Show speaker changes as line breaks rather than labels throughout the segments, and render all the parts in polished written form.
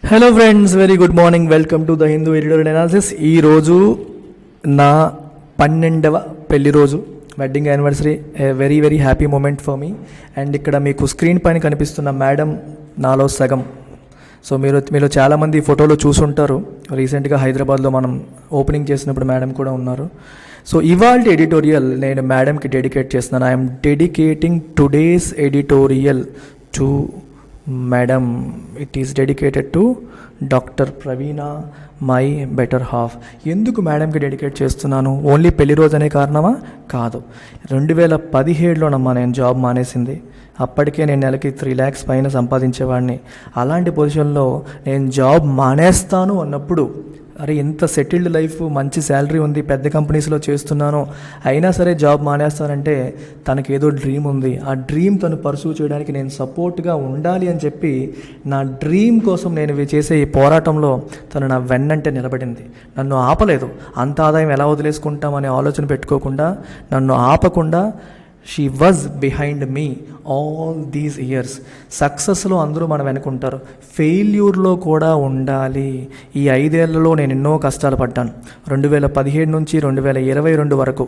Hello friends, very good morning. Welcome to the Hindu editorial analysis. ఈరోజు నా 12వ పెళ్లి రోజు, wedding anniversary. Very very happy moment for me. And ఇక్కడ మీకు స్క్రీన్ పైన కనిపిస్తున్న మేడం నాలో సగం. సో మీలో చాలామంది ఫోటోలో చూసుంటారు. రీసెంట్గా హైదరాబాద్లో మనం ఓపెనింగ్ చేసినప్పుడు మేడం కూడా ఉన్నారు. సో ఇవాళ ఎడిటోరియల్ నేను మేడంకి డెడికేట్ చేస్తున్నాను. I'm dedicating today's editorial to madam. It is dedicated to doctor Praveena, my better half. ఎందుకు మేడంకి డెడికేట్ చేస్తున్నాను? ఓన్లీ పెళ్లి రోజు అనే కారణమా? కాదు. 2017లోనమ్మా నేను జాబ్ మానేసింది. అప్పటికే నేను నెలకి 3 lakhs పైన సంపాదించేవాడిని. అలాంటి పొజిషన్లో నేను జాబ్ మానేస్తాను అన్నప్పుడు, అరే ఇంత సెటిల్డ్ లైఫ్, మంచి శాలరీ ఉంది, పెద్ద కంపెనీస్లో చేస్తున్నాను, అయినా సరే జాబ్ మానేస్తానంటే తనకి ఏదో డ్రీమ్ ఉంది. ఆ డ్రీమ్ తను పర్సూ చేయడానికి నేను సపోర్ట్గా ఉండాలి అని చెప్పి నా డ్రీమ్ కోసం నేను చేసే ఈ పోరాటంలో తను నా వెన్నంటే నిలబడింది. నన్ను ఆపలేదు. అంత ఆదాయం ఎలా వదిలేసుకుంటామనే ఆలోచన పెట్టుకోకుండా, నన్ను ఆపకుండా she was behind me all these years. సక్సెస్లో అందరూ మనం వెనుకుంటారు, ఫెయిల్యూర్లో కూడా ఉండాలి. ఈ 5 ఏళ్లలో నేను ఎన్నో కష్టాలు పడ్డాను. 2017 నుంచి 2022 వరకు,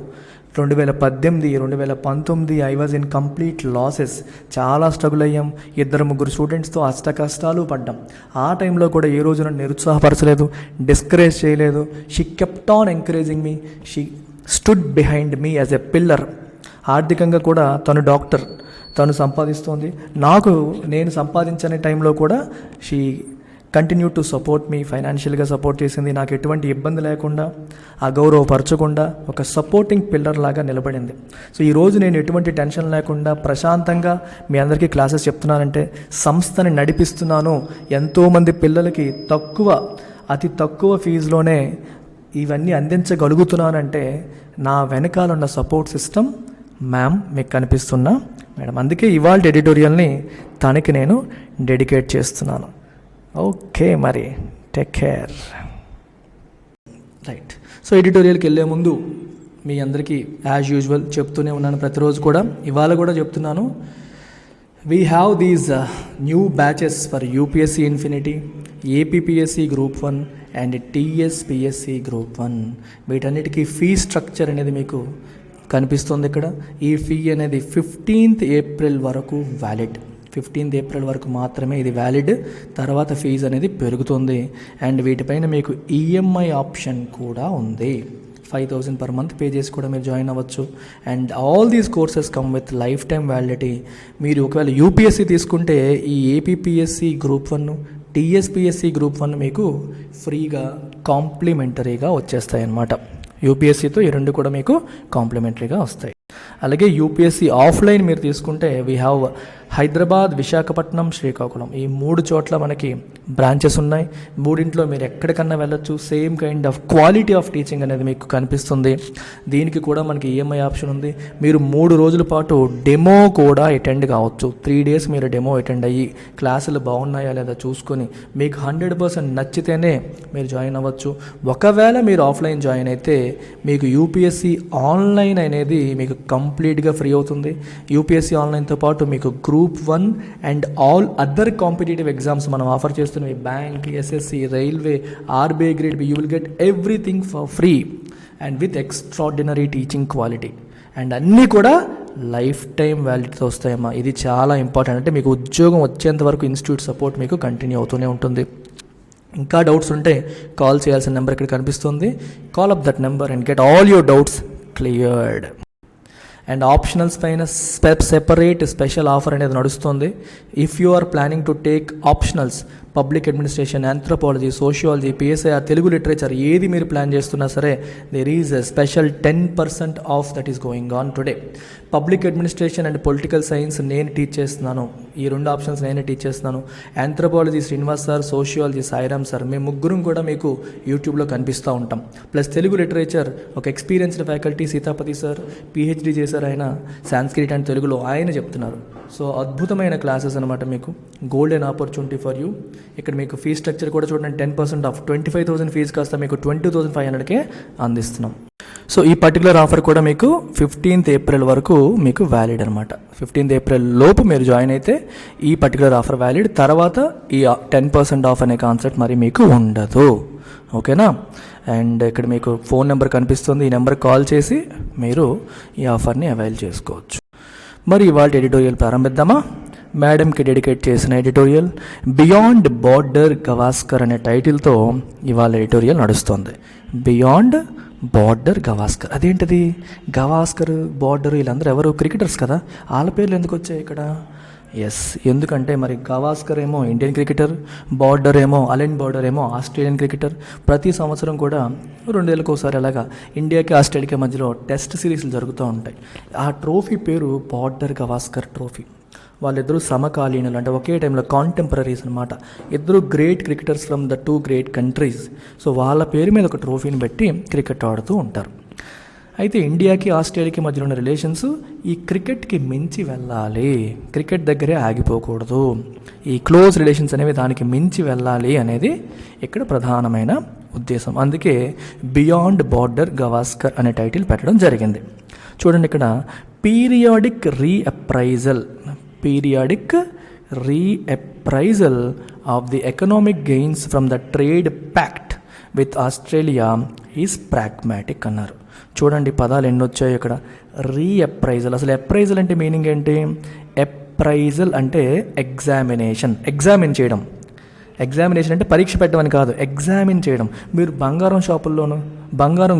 2018, 2019 I was in complete losses. చాలా స్ట్రగుల్ అయ్యాం. 2-3 స్టూడెంట్స్తో అష్ట కష్టాలు పడ్డాం. ఆ టైంలో కూడా ఏ రోజు నన్ను నిరుత్సాహపరచలేదు, డిస్కరేజ్ చేయలేదు. She kept on encouraging me. She stood behind me as a pillar. ఆర్థికంగా కూడా తను డాక్టర్, తను సంపాదిస్తోంది. నేను సంపాదించని టైంలో కూడా షీ కంటిన్యూ టు సపోర్ట్ మీ. ఫైనాన్షియల్గా సపోర్ట్ చేసింది. నాకు ఎటువంటి ఇబ్బంది లేకుండా, అగౌరవపరచకుండా ఒక సపోర్టింగ్ పిల్లర్ లాగా నిలబడింది. సో ఈరోజు నేను ఎటువంటి టెన్షన్ లేకుండా ప్రశాంతంగా మీ అందరికీ క్లాసెస్ చెప్తున్నానంటే, సంస్థని నడిపిస్తున్నాను. ఎంతోమంది పిల్లలకి అతి తక్కువ ఫీజులోనే ఇవన్నీ అందించగలుగుతున్నానంటే నా వెనకాల ఉన్న సపోర్ట్ సిస్టమ్ మ్యామ్ మీకు కనిపిస్తున్నా మేడం. అందుకే ఇవాళ ఎడిటోరియల్ని తనకి నేను డెడికేట్ చేస్తున్నాను. ఓకే, మరి టేక్ కేర్. రైట్. సో ఎడిటోరియల్కి వెళ్ళే ముందు మీ అందరికీ యాజ్ యూజువల్ చెప్తూనే ఉన్నాను, ప్రతిరోజు కూడా, ఇవాళ కూడా చెప్తున్నాను. We have these new batches for UPSC infinity, APPSC group 1 and TSPSC group 1. వీటన్నిటికీ ఫీ స్ట్రక్చర్ అనేది మీకు కనిపిస్తుంది ఇక్కడ. ఈ ఫీ అనేది 15th ఏప్రిల్ వరకు వ్యాలిడ్. 15th ఏప్రిల్ వరకు మాత్రమే ఇది వ్యాలిడ్. తర్వాత ఫీజు అనేది పెరుగుతుంది. అండ్ వీటిపైన మీకు ఈఎంఐ ఆప్షన్ కూడా ఉంది. 5,000 per month పే చేసి కూడా మీరు జాయిన్ అవ్వచ్చు. And all these courses come with life time validity. మీరు ఒకవేళ యూపీఎస్సీ తీసుకుంటే ఈ ఏపీపీఎస్సీ గ్రూప్ 1, టీఎస్పీఎస్సీ గ్రూప్ 1 మీకు ఫ్రీగా కాంప్లిమెంటరీగా వచ్చేస్తాయి అన్నమాట. యూపీఎస్సీతో ఈ 2 కూడా మీకు కాంప్లిమెంటరీగా వస్తాయి. అలాగే యూపీఎస్సీ ఆఫ్లైన్ మీరు తీసుకుంటే వీ హ్యావ్ హైదరాబాద్, విశాఖపట్నం, శ్రీకాకుళం. ఈ 3 చోట్ల మనకి బ్రాంచెస్ ఉన్నాయి. 3ఇంట్లో మీరు ఎక్కడికన్నా వెళ్ళొచ్చు. Same kind of quality of teaching అనేది మీకు కనిపిస్తుంది. దీనికి కూడా మనకి ఈఎంఐ ఆప్షన్ ఉంది. మీరు 3 రోజుల పాటు డెమో కూడా అటెండ్ కావచ్చు. 3 days మీరు డెమో అటెండ్ అయ్యి క్లాసులు బాగున్నాయా లేదా చూసుకొని మీకు 100% నచ్చితేనే మీరు జాయిన్ అవ్వచ్చు. ఒకవేళ మీరు ఆఫ్లైన్ జాయిన్ అయితే మీకు యూపీఎస్సీ ఆన్లైన్ అనేది మీకు కంప్లీట్గా ఫ్రీ అవుతుంది. యూపీఎస్సీ ఆన్లైన్తో పాటు మీకు group 1 and all other competitive exams మనం ఆఫర్ చేస్తున్నవి, bank, SSC, railway, RBI grade B, you will get everything for free and with extraordinary teaching quality. And అన్నీ కూడా లైఫ్ టైం వ్యాలిడిటీతో వస్తాయమ్మా. ఇది చాలా ఇంపార్టెంట్. అంటే మీకు ఉద్యోగం వచ్చేంత వరకు ఇన్స్టిట్యూట్ సపోర్ట్ మీకు కంటిన్యూ అవుతూనే ఉంటుంది. ఇంకా డౌట్స్ ఉంటే కాల్ చేయాల్సిన నెంబర్ ఇక్కడ కనిపిస్తుంది. Call up that number and get all your doubts cleared. And optionals పైన సెపరేట్ స్పెషల్ ఆఫర్ అనేది నడుస్తుంది. If you are planning to take optionals, public administration, anthropology, sociology, PSIR, Telugu literature, ఏది మీరు plan చేస్తున్నా సరే there is a special 10% off that is going on today. Public administration and political science నేను teach చేస్తున్నాను. ఈ 2 options నేనే teach చేస్తున్నాను. Anthropology Srinivas sir, sociology Sairam sir, మేము 3 కూడా మీకు యూట్యూబ్లో కనిపిస్తూ ఉంటాం. ప్లస్ తెలుగు లిటరేచర్ ఒక experienced faculty Sitapathi sir, PhD చేశారు ఆయన, సాంస్క్రిట్ అండ్ తెలుగులో ఆయన చెప్తున్నారు. సో అద్భుతమైన క్లాసెస్ అనమాట. మీకు గోల్డెన్ ఆపర్చునిటీ ఫర్ యూ. ఇక్కడ మీకు ఫీ స్ట్రక్చర్ కూడా చూడండి, 10% ఆఫ్. 25,000 ఫీజు కాస్త మీకు 22,500కే అందిస్తున్నాం. సో ఈ పర్టికులర్ ఆఫర్ కూడా మీకు 15th ఏప్రిల్ వరకు మీకు వ్యాలిడ్ అనమాట. 15th ఏప్రిల్ లోపు మీరు జాయిన్ అయితే ఈ పర్టికులర్ ఆఫర్ వ్యాలిడ్. తర్వాత ఈ 10% ఆఫ్ అనే కాన్సెప్ట్ మరి మీకు ఉండదు. ఓకేనా? అండ్ ఇక్కడ మీకు ఫోన్ నెంబర్ కనిపిస్తుంది, ఈ నెంబర్కి కాల్ చేసి మీరు ఈ ఆఫర్ని అవైల్ చేసుకోవచ్చు. మరి ఇవాళ ఎడిటోరియల్ ప్రారంభిద్దామా? మేడంకి డెడికేట్ చేసిన ఎడిటోరియల్ బియాండ్ బార్డర్ గవాస్కర్ అనే టైటిల్తో ఇవాళ ఎడిటోరియల్ నడుస్తుంది. Beyond border Gavaskar. అదేంటిది? గవాస్కర్, బార్డర్ వీళ్ళందరూ ఎవరు? క్రికెటర్స్ కదా. వాళ్ళ పేర్లు ఎందుకు వచ్చాయి ఇక్కడ? ఎస్, ఎందుకంటే మరి గవాస్కర్ ఏమో ఇండియన్ క్రికెటర్, బార్డర్ ఏమో అలెన్ బార్డర్ ఏమో ఆస్ట్రేలియన్ క్రికెటర్. ప్రతి సంవత్సరం కూడా 2 ఏళ్ళకి ఒకసారి అలాగా ఇండియాకి ఆస్ట్రేలియాకి మధ్యలో టెస్ట్ సిరీస్లు జరుగుతూ ఉంటాయి. ఆ ట్రోఫీ పేరు బార్డర్ గవాస్కర్ ట్రోఫీ. వాళ్ళిద్దరూ సమకాలీనులు, అంటే ఒకే టైంలో కాంటెంపరీస్ అనమాట. ఇద్దరు great cricketers from the 2 great countries. So వాళ్ళ పేరు మీద ఒక ట్రోఫీని పెట్టి క్రికెట్ ఆడుతూ ఉంటారు. అయితే ఇండియాకి ఆస్ట్రేలియాకి మధ్యలో ఉన్న రిలేషన్స్ ఈ క్రికెట్కి మించి వెళ్ళాలి, క్రికెట్ దగ్గరే ఆగిపోకూడదు, ఈ క్లోజ్ రిలేషన్స్ అనేవి దానికి మించి వెళ్ళాలి అనేది ఇక్కడ ప్రధానమైన ఉద్దేశం. అందుకే బియాండ్ బార్డర్ గవాస్కర్ అనే టైటిల్ పెట్టడం జరిగింది. చూడండి ఇక్కడ periodic reappraisal of the economic gains from the trade pact with Australia is pragmatic అన్నారు. చూడండి పదాలు ఎన్ని వచ్చాయి ఇక్కడ. రీఅప్రైజల్, అసలు అప్రైజల్ అంటే మీనింగ్ ఏంటి? అప్రైజల్ అంటే ఎగ్జామిన్ చేయడం. ఎగ్జామినేషన్ అంటే పరీక్ష పెట్టమని కాదు, ఎగ్జామిన్ చేయడం. మీరు బంగారం షాపుల్లోనూ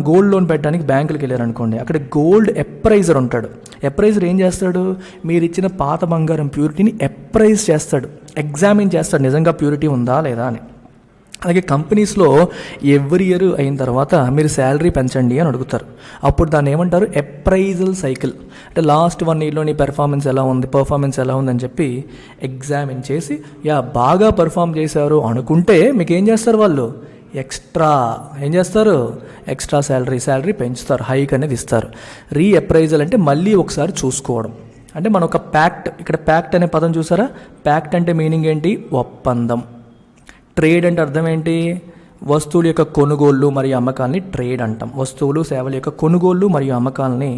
గోల్డ్ లోన్ పెట్టడానికి బ్యాంకులకు వెళ్ళారనుకోండి, అక్కడ గోల్డ్ అప్రైజర్ ఉంటాడు. అప్రైజర్ ఏం చేస్తాడు? మీరు ఇచ్చిన పాత బంగారం ప్యూరిటీని అప్రైజ్ చేస్తాడు, ఎగ్జామిన్ చేస్తాడు, నిజంగా ప్యూరిటీ ఉందా లేదా అని. అలాగే కంపెనీస్లో ఎవ్రీ ఇయర్ అయిన తర్వాత మీరు శాలరీ పెంచండి అని అడుగుతారు. అప్పుడు దాన్ని ఏమంటారు? Appraisal cycle. అంటే లాస్ట్ 1 yearలో నీ పర్ఫార్మెన్స్ ఎలా ఉంది అని చెప్పి ఎగ్జామిన్ చేసి బాగా పర్ఫామ్ చేశారు అనుకుంటే మీకు ఏం చేస్తారు? వాళ్ళు ఎక్స్ట్రా శాలరీ పెంచుతారు, హైక్ అనేది ఇస్తారు. రీఅప్రైజల్ అంటే మళ్ళీ ఒకసారి చూసుకోవడం. అంటే మన ఒక ప్యాక్ట్, ఇక్కడ ప్యాక్ట్ అనే పదం చూసారా? ప్యాక్ట్ అంటే మీనింగ్ ఏంటి? ఒప్పందం. ట్రేడ్ అంటే అర్థం ఏంటి? వస్తువుల యొక్క కొనుగోళ్ళు మరియు అమ్మకాలని ట్రేడ్ అంటాం. వస్తువులు సేవల యొక్క కొనుగోళ్ళు మరియు అమ్మకాలని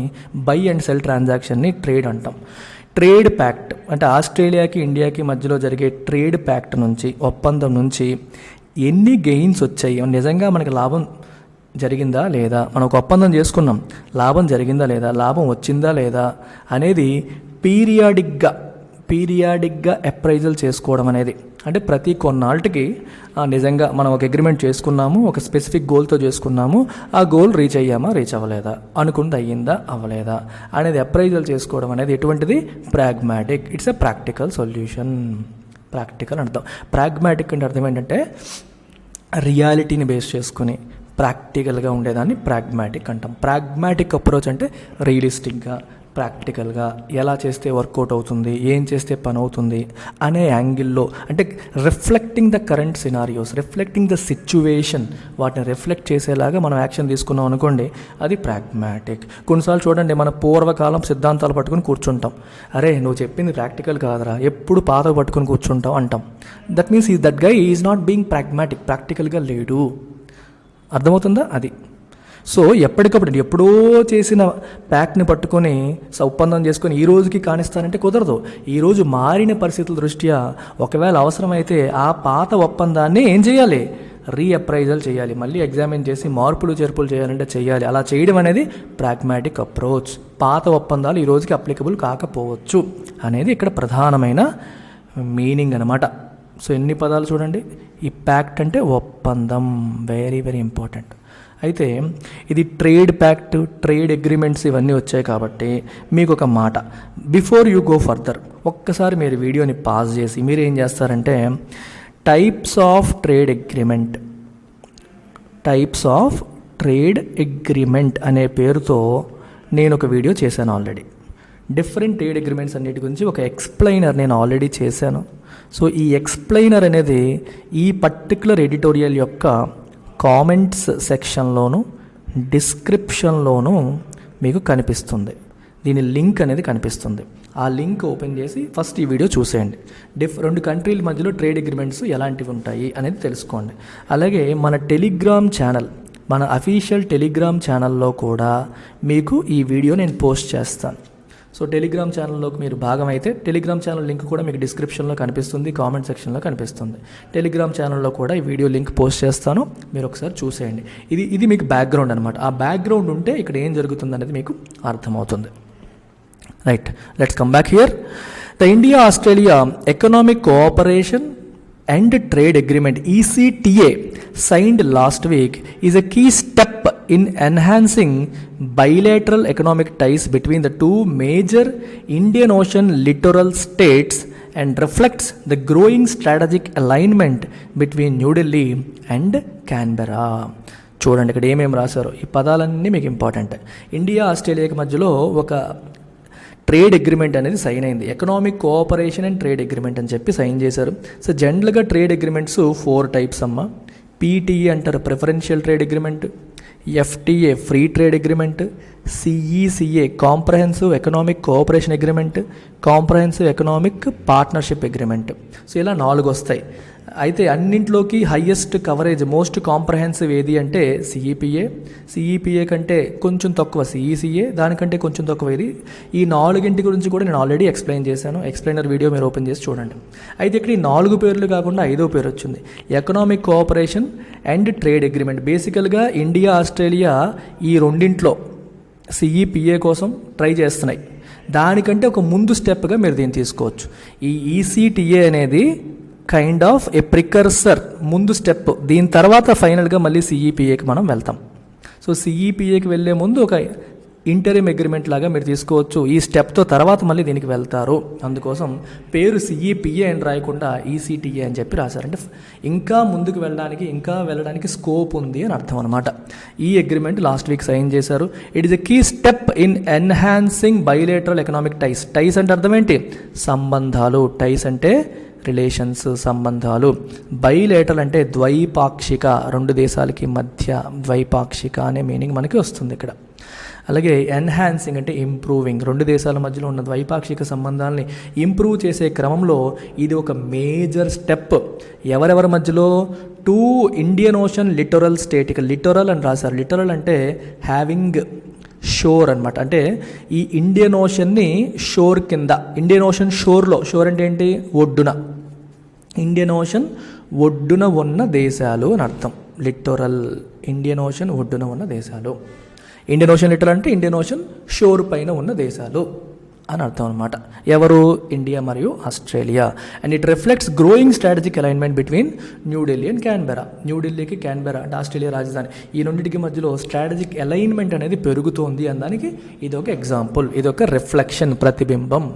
బై అండ్ సెల్ ట్రాన్సాక్షన్ని ట్రేడ్ అంటాం. ట్రేడ్ ప్యాక్ట్ అంటే ఆస్ట్రేలియాకి ఇండియాకి మధ్యలో జరిగే ట్రేడ్ ప్యాక్ట్ నుంచి, ఒప్పందం నుంచి ఎన్ని గెయిన్స్ వచ్చాయి, నిజంగా మనకి లాభం జరిగిందా లేదా, మనం ఒక ఒప్పందం చేసుకున్నాం, లాభం జరిగిందా లేదా, లాభం వచ్చిందా లేదా అనేది పీరియాడిక్గా అప్రైజల్ చేసుకోవడం అనేది. అంటే ప్రతి కొన్నాళ్ళకి నిజంగా మనం ఒక అగ్రిమెంట్ చేసుకున్నాము, ఒక స్పెసిఫిక్ గోల్తో చేసుకున్నాము, ఆ గోల్ రీచ్ అవ్వలేదా, అనుకున్నది అయ్యిందా అవ్వలేదా అనేది అప్రైజల్ చేసుకోవడం అనేది ఎటువంటిది? Pragmatic. It's a practical solution. Practical అర్థం. ప్రాగ్మాటిక్ అంటే అర్థం ఏంటంటే రియాలిటీని బేస్ చేసుకుని ప్రాక్టికల్గా ఉండేదాన్ని ప్రాగ్మాటిక్ అంటాం. ప్రాగ్మాటిక్ అప్రోచ్ అంటే రియలిస్టిక్గా, ప్రాక్టికల్గా ఎలా చేస్తే వర్కౌట్ అవుతుంది, ఏం చేస్తే పని అవుతుంది అనే యాంగిల్లో, అంటే reflecting the current scenarios, reflecting the situation, వాటిని రిఫ్లెక్ట్ చేసేలాగా మనం యాక్షన్ తీసుకున్నాం అనుకోండి, అది ప్రాగ్మాటిక్. కొన్నిసార్లు చూడండి, మన పూర్వకాలం సిద్ధాంతాలు పట్టుకుని కూర్చుంటాం. అరే నువ్వు చెప్పింది ప్రాక్టికల్ కాదురా, ఎప్పుడు పాత పట్టుకుని కూర్చుంటాం అంటాం. That means that guy is not being pragmatic, ప్రాక్టికల్గా లేడు. అర్థమవుతుందా? అది. సో ఎప్పటికప్పుడు ఎప్పుడో చేసిన ప్యాక్ని పట్టుకొని ఒప్పందం చేసుకొని ఈ రోజుకి కానిస్తానంటే కుదరదు. ఈరోజు మారిన పరిస్థితుల దృష్ట్యా ఒకవేళ అవసరమైతే ఆ పాత ఒప్పందాన్ని ఏం చేయాలి? రీఅప్రైజల్ చేయాలి, మళ్ళీ ఎగ్జామిన్ చేసి మార్పులు చేర్పులు చేయాలంటే చేయాలి. అలా చేయడం అనేది ప్రాగ్మాటిక్ అప్రోచ్. పాత ఒప్పందాలు ఈ రోజుకి అప్లికబుల్ కాకపోవచ్చు అనేది ఇక్కడ ప్రధానమైన మీనింగ్ అనమాట. సో ఎన్ని పదాలు చూడండి. ఈ ప్యాక్ట్ అంటే ఒప్పందం, వెరీ వెరీ ఇంపార్టెంట్. అయితే ఇది ట్రేడ్ ప్యాక్ట్, ట్రేడ్ అగ్రిమెంట్స్ ఇవన్నీ వచ్చాయి కాబట్టి మీకు ఒక మాట, బిఫోర్ యూ గో ఫర్దర్ ఒక్కసారి మీరు వీడియోని పాజ్ చేసి మీరు ఏం చేస్తారంటే టైప్స్ ఆఫ్ ట్రేడ్ అగ్రిమెంట్ అనే పేరుతో నేను ఒక వీడియో చేశాను ఆల్రెడీ. డిఫరెంట్ ట్రేడ్ అగ్రిమెంట్స్ అన్నిటి గురించి ఒక ఎక్స్ప్లెయినర్ నేను ఆల్రెడీ చేశాను. సో ఈ ఎక్స్ప్లెయినర్ అనేది ఈ పర్టికులర్ ఎడిటోరియల్ యొక్క కామెంట్స్ సెక్షన్లోను డిస్క్రిప్షన్లోనూ మీకు కనిపిస్తుంది. దీని లింక్ అనేది కనిపిస్తుంది. ఆ లింక్ ఓపెన్ చేసి ఫస్ట్ ఈ వీడియో చూసేయండి. 2 కంట్రీల మధ్యలో ట్రేడ్ అగ్రిమెంట్స్ ఎలాంటివి ఉంటాయి అనేది తెలుసుకోండి. అలాగే మన టెలిగ్రామ్ ఛానల్ మన అఫీషియల్ టెలిగ్రామ్ ఛానల్లో కూడా మీకు ఈ వీడియో నేను పోస్ట్ చేస్తాను. సో టెలిగ్రామ్ ఛానల్లోకి మీరు భాగమైతే టెలిగ్రామ్ ఛానల్ లింక్ కూడా మీకు డిస్క్రిప్షన్లో కనిపిస్తుంది, కామెంట్ సెక్షన్లో కనిపిస్తుంది. టెలిగ్రామ్ ఛానల్లో కూడా ఈ వీడియో లింక్ పోస్ట్ చేస్తాను, మీరు ఒకసారి చూసేయండి. ఇది మీకు బ్యాక్గ్రౌండ్ అనమాట. ఆ బ్యాక్గ్రౌండ్ ఉంటే ఇక్కడ ఏం జరుగుతుంది అనేది మీకు అర్థమవుతుంది. Right, let's come back here. The India Australia economic cooperation and Trade Agreement ECTA signed last week is a key step in enhancing bilateral economic ties between the two major Indian Ocean littoral states and reflects the growing strategic alignment between New Delhi and Canberra. చూడండి ఇక్కడ ఏమేమి రాశారో, ఈ పదాలన్నీ మీకు important. India ఆస్ట్రేలియాకి మధ్యలో ఒక ట్రేడ్ అగ్రిమెంట్ అనేది సైన్ అయింది. Economic cooperation and trade agreement అని చెప్పి సైన్ చేశారు. సో జనరల్గా ట్రేడ్ అగ్రిమెంట్స్ 4 టైప్స్ అమ్మ. పీటీఈ అంటారు, preferential trade agreement. FTA free trade agreement. CECA comprehensive economic cooperation agreement. Comprehensive economic partnership agreement. So ఇలా 4 వస్తాయి. అయితే అన్నింట్లోకి హయ్యెస్ట్ కవరేజ్ మోస్ట్ కాంప్రహెన్సివ్ ఏది అంటే సిఈపిఏ. సిఈపిఏ కంటే కొంచెం తక్కువ సిఈసిఏ, దానికంటే కొంచెం తక్కువ ఇది. ఈ 4 గురించి కూడా నేను ఆల్రెడీ ఎక్స్ప్లెయిన్ చేశాను. ఎక్స్ప్లెయినర్ వీడియో మీరు ఓపెన్ చేసి చూడండి. అయితే ఇక్కడ ఈ 4 పేర్లు కాకుండా 5వ పేరు వచ్చింది, economic cooperation and trade agreement. బేసికల్గా ఇండియా ఆస్ట్రేలియా ఈ రెండింట్లో సిఈపిఏ కోసం ట్రై చేస్తున్నాయి. దానికంటే ఒక ముందు స్టెప్గా మీరు దీన్ని తీసుకోవచ్చు. ఈ ఈసీటీఏ అనేది కైండ్ ఆఫ్ ఏ ప్రికర్సర్, ముందు స్టెప్. దీని తర్వాత ఫైనల్గా మళ్ళీ సిఈపిఏకి మనం వెళ్తాం. సో సిఈపిఏకి వెళ్ళే ముందు ఒక ఇంటరిమ్ అగ్రిమెంట్ లాగా మీరు తీసుకోవచ్చు. ఈ స్టెప్తో తర్వాత మళ్ళీ దీనికి వెళ్తారు. అందుకోసం పేరు సిఈపిఏ అని రాయకుండా ఈసీటీఏ అని చెప్పి రాశారంటే ఇంకా ముందుకు వెళ్ళడానికి స్కోప్ ఉంది అని అర్థం అనమాట. ఈ అగ్రిమెంట్ లాస్ట్ వీక్ సైన్ చేశారు. It is a key step in enhancing bilateral economic ties. Ties అంటే అర్థం ఏంటి? సంబంధాలు. టైస్ అంటే రిలేషన్స్, సంబంధాలు. బైలేటరల్ అంటే ద్వైపాక్షిక, 2 దేశాలకి మధ్య. ద్వైపాక్షిక అనే మీనింగ్ మనకి వస్తుంది ఇక్కడ. అలాగే ఎన్హాన్సింగ్ అంటే ఇంప్రూవింగ్, 2 దేశాల మధ్యలో ఉన్న ద్వైపాక్షిక సంబంధాలని ఇంప్రూవ్ చేసే క్రమంలో ఇది ఒక మేజర్ స్టెప్. ఎవరెవరి మధ్యలో? 2 ఇండియన్ ఓషన్ లిటరల్ స్టేట్. ఇక లిటరల్ అని రాశారు. లిటరల్ అంటే హ్యావింగ్ షోర్ అనమాట. అంటే ఈ ఇండియన్ ఓషన్ని షోర్ కింద, ఇండియన్ ఓషన్ షోర్లో, షోర్ అంటే ఏంటి? ఒడ్డున. ఇండియన్ ఓషన్ ఒడ్డున ఉన్న దేశాలు అని అర్థం. లిటరల్, ఇండియన్ ఓషన్ ఒడ్డున ఉన్న దేశాలు. ఇండియన్ ఓషన్ లిటరల్ అంటే ఇండియన్ ఓషన్ షోర్ పైన ఉన్న దేశాలు అని అర్థం అనమాట. ఎవరు? ఇండియా మరియు Australia. And it reflects growing strategic alignment between New Delhi and Canberra. న్యూఢిల్లీకి క్యాన్బెరా అంటే ఆస్ట్రేలియా రాజధాని, ఈ రెండింటికి మధ్యలో స్ట్రాటజిక్ అలైన్మెంట్ అనేది పెరుగుతోంది అనడానికి ఇది ఒక ఎగ్జాంపుల్, ఇది ఒక రిఫ్లెక్షన్, ప్రతిబింబం.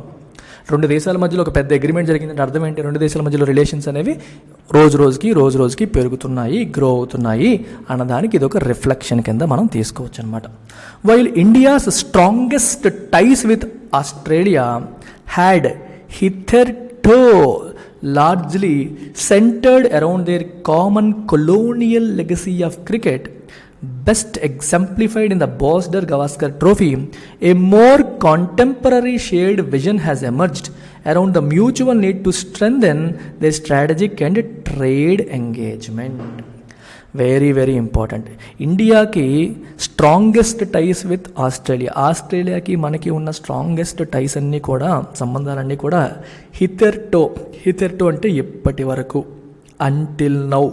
2 దేశాల మధ్యలో ఒక పెద్ద అగ్రిమెంట్ జరిగిందంటే అర్థం ఏంటి? 2 దేశాల మధ్యలో రిలేషన్స్ అనేవి రోజు రోజుకి పెరుగుతున్నాయి, గ్రో అవుతున్నాయి అన్నదానికి ఇది ఒక రిఫ్లెక్షన్ కింద మనం తీసుకోవచ్చు అనమాట. While India's strongest ties with Australia had hitherto largely centered around their common colonial legacy of cricket, best exemplified in the Bosder-Gavaskar Trophy, a more contemporary shared vision has emerged around the mutual need to strengthen their strategic and trade engagement. Very very important. ఇండియాకి strongest ties with Australia. ఆస్ట్రేలియాకి మనకి ఉన్న strongest టైస్ అన్నీ కూడా, సంబంధాలన్నీ కూడా హిథెర్టో అంటే ఇప్పటి వరకు, until now.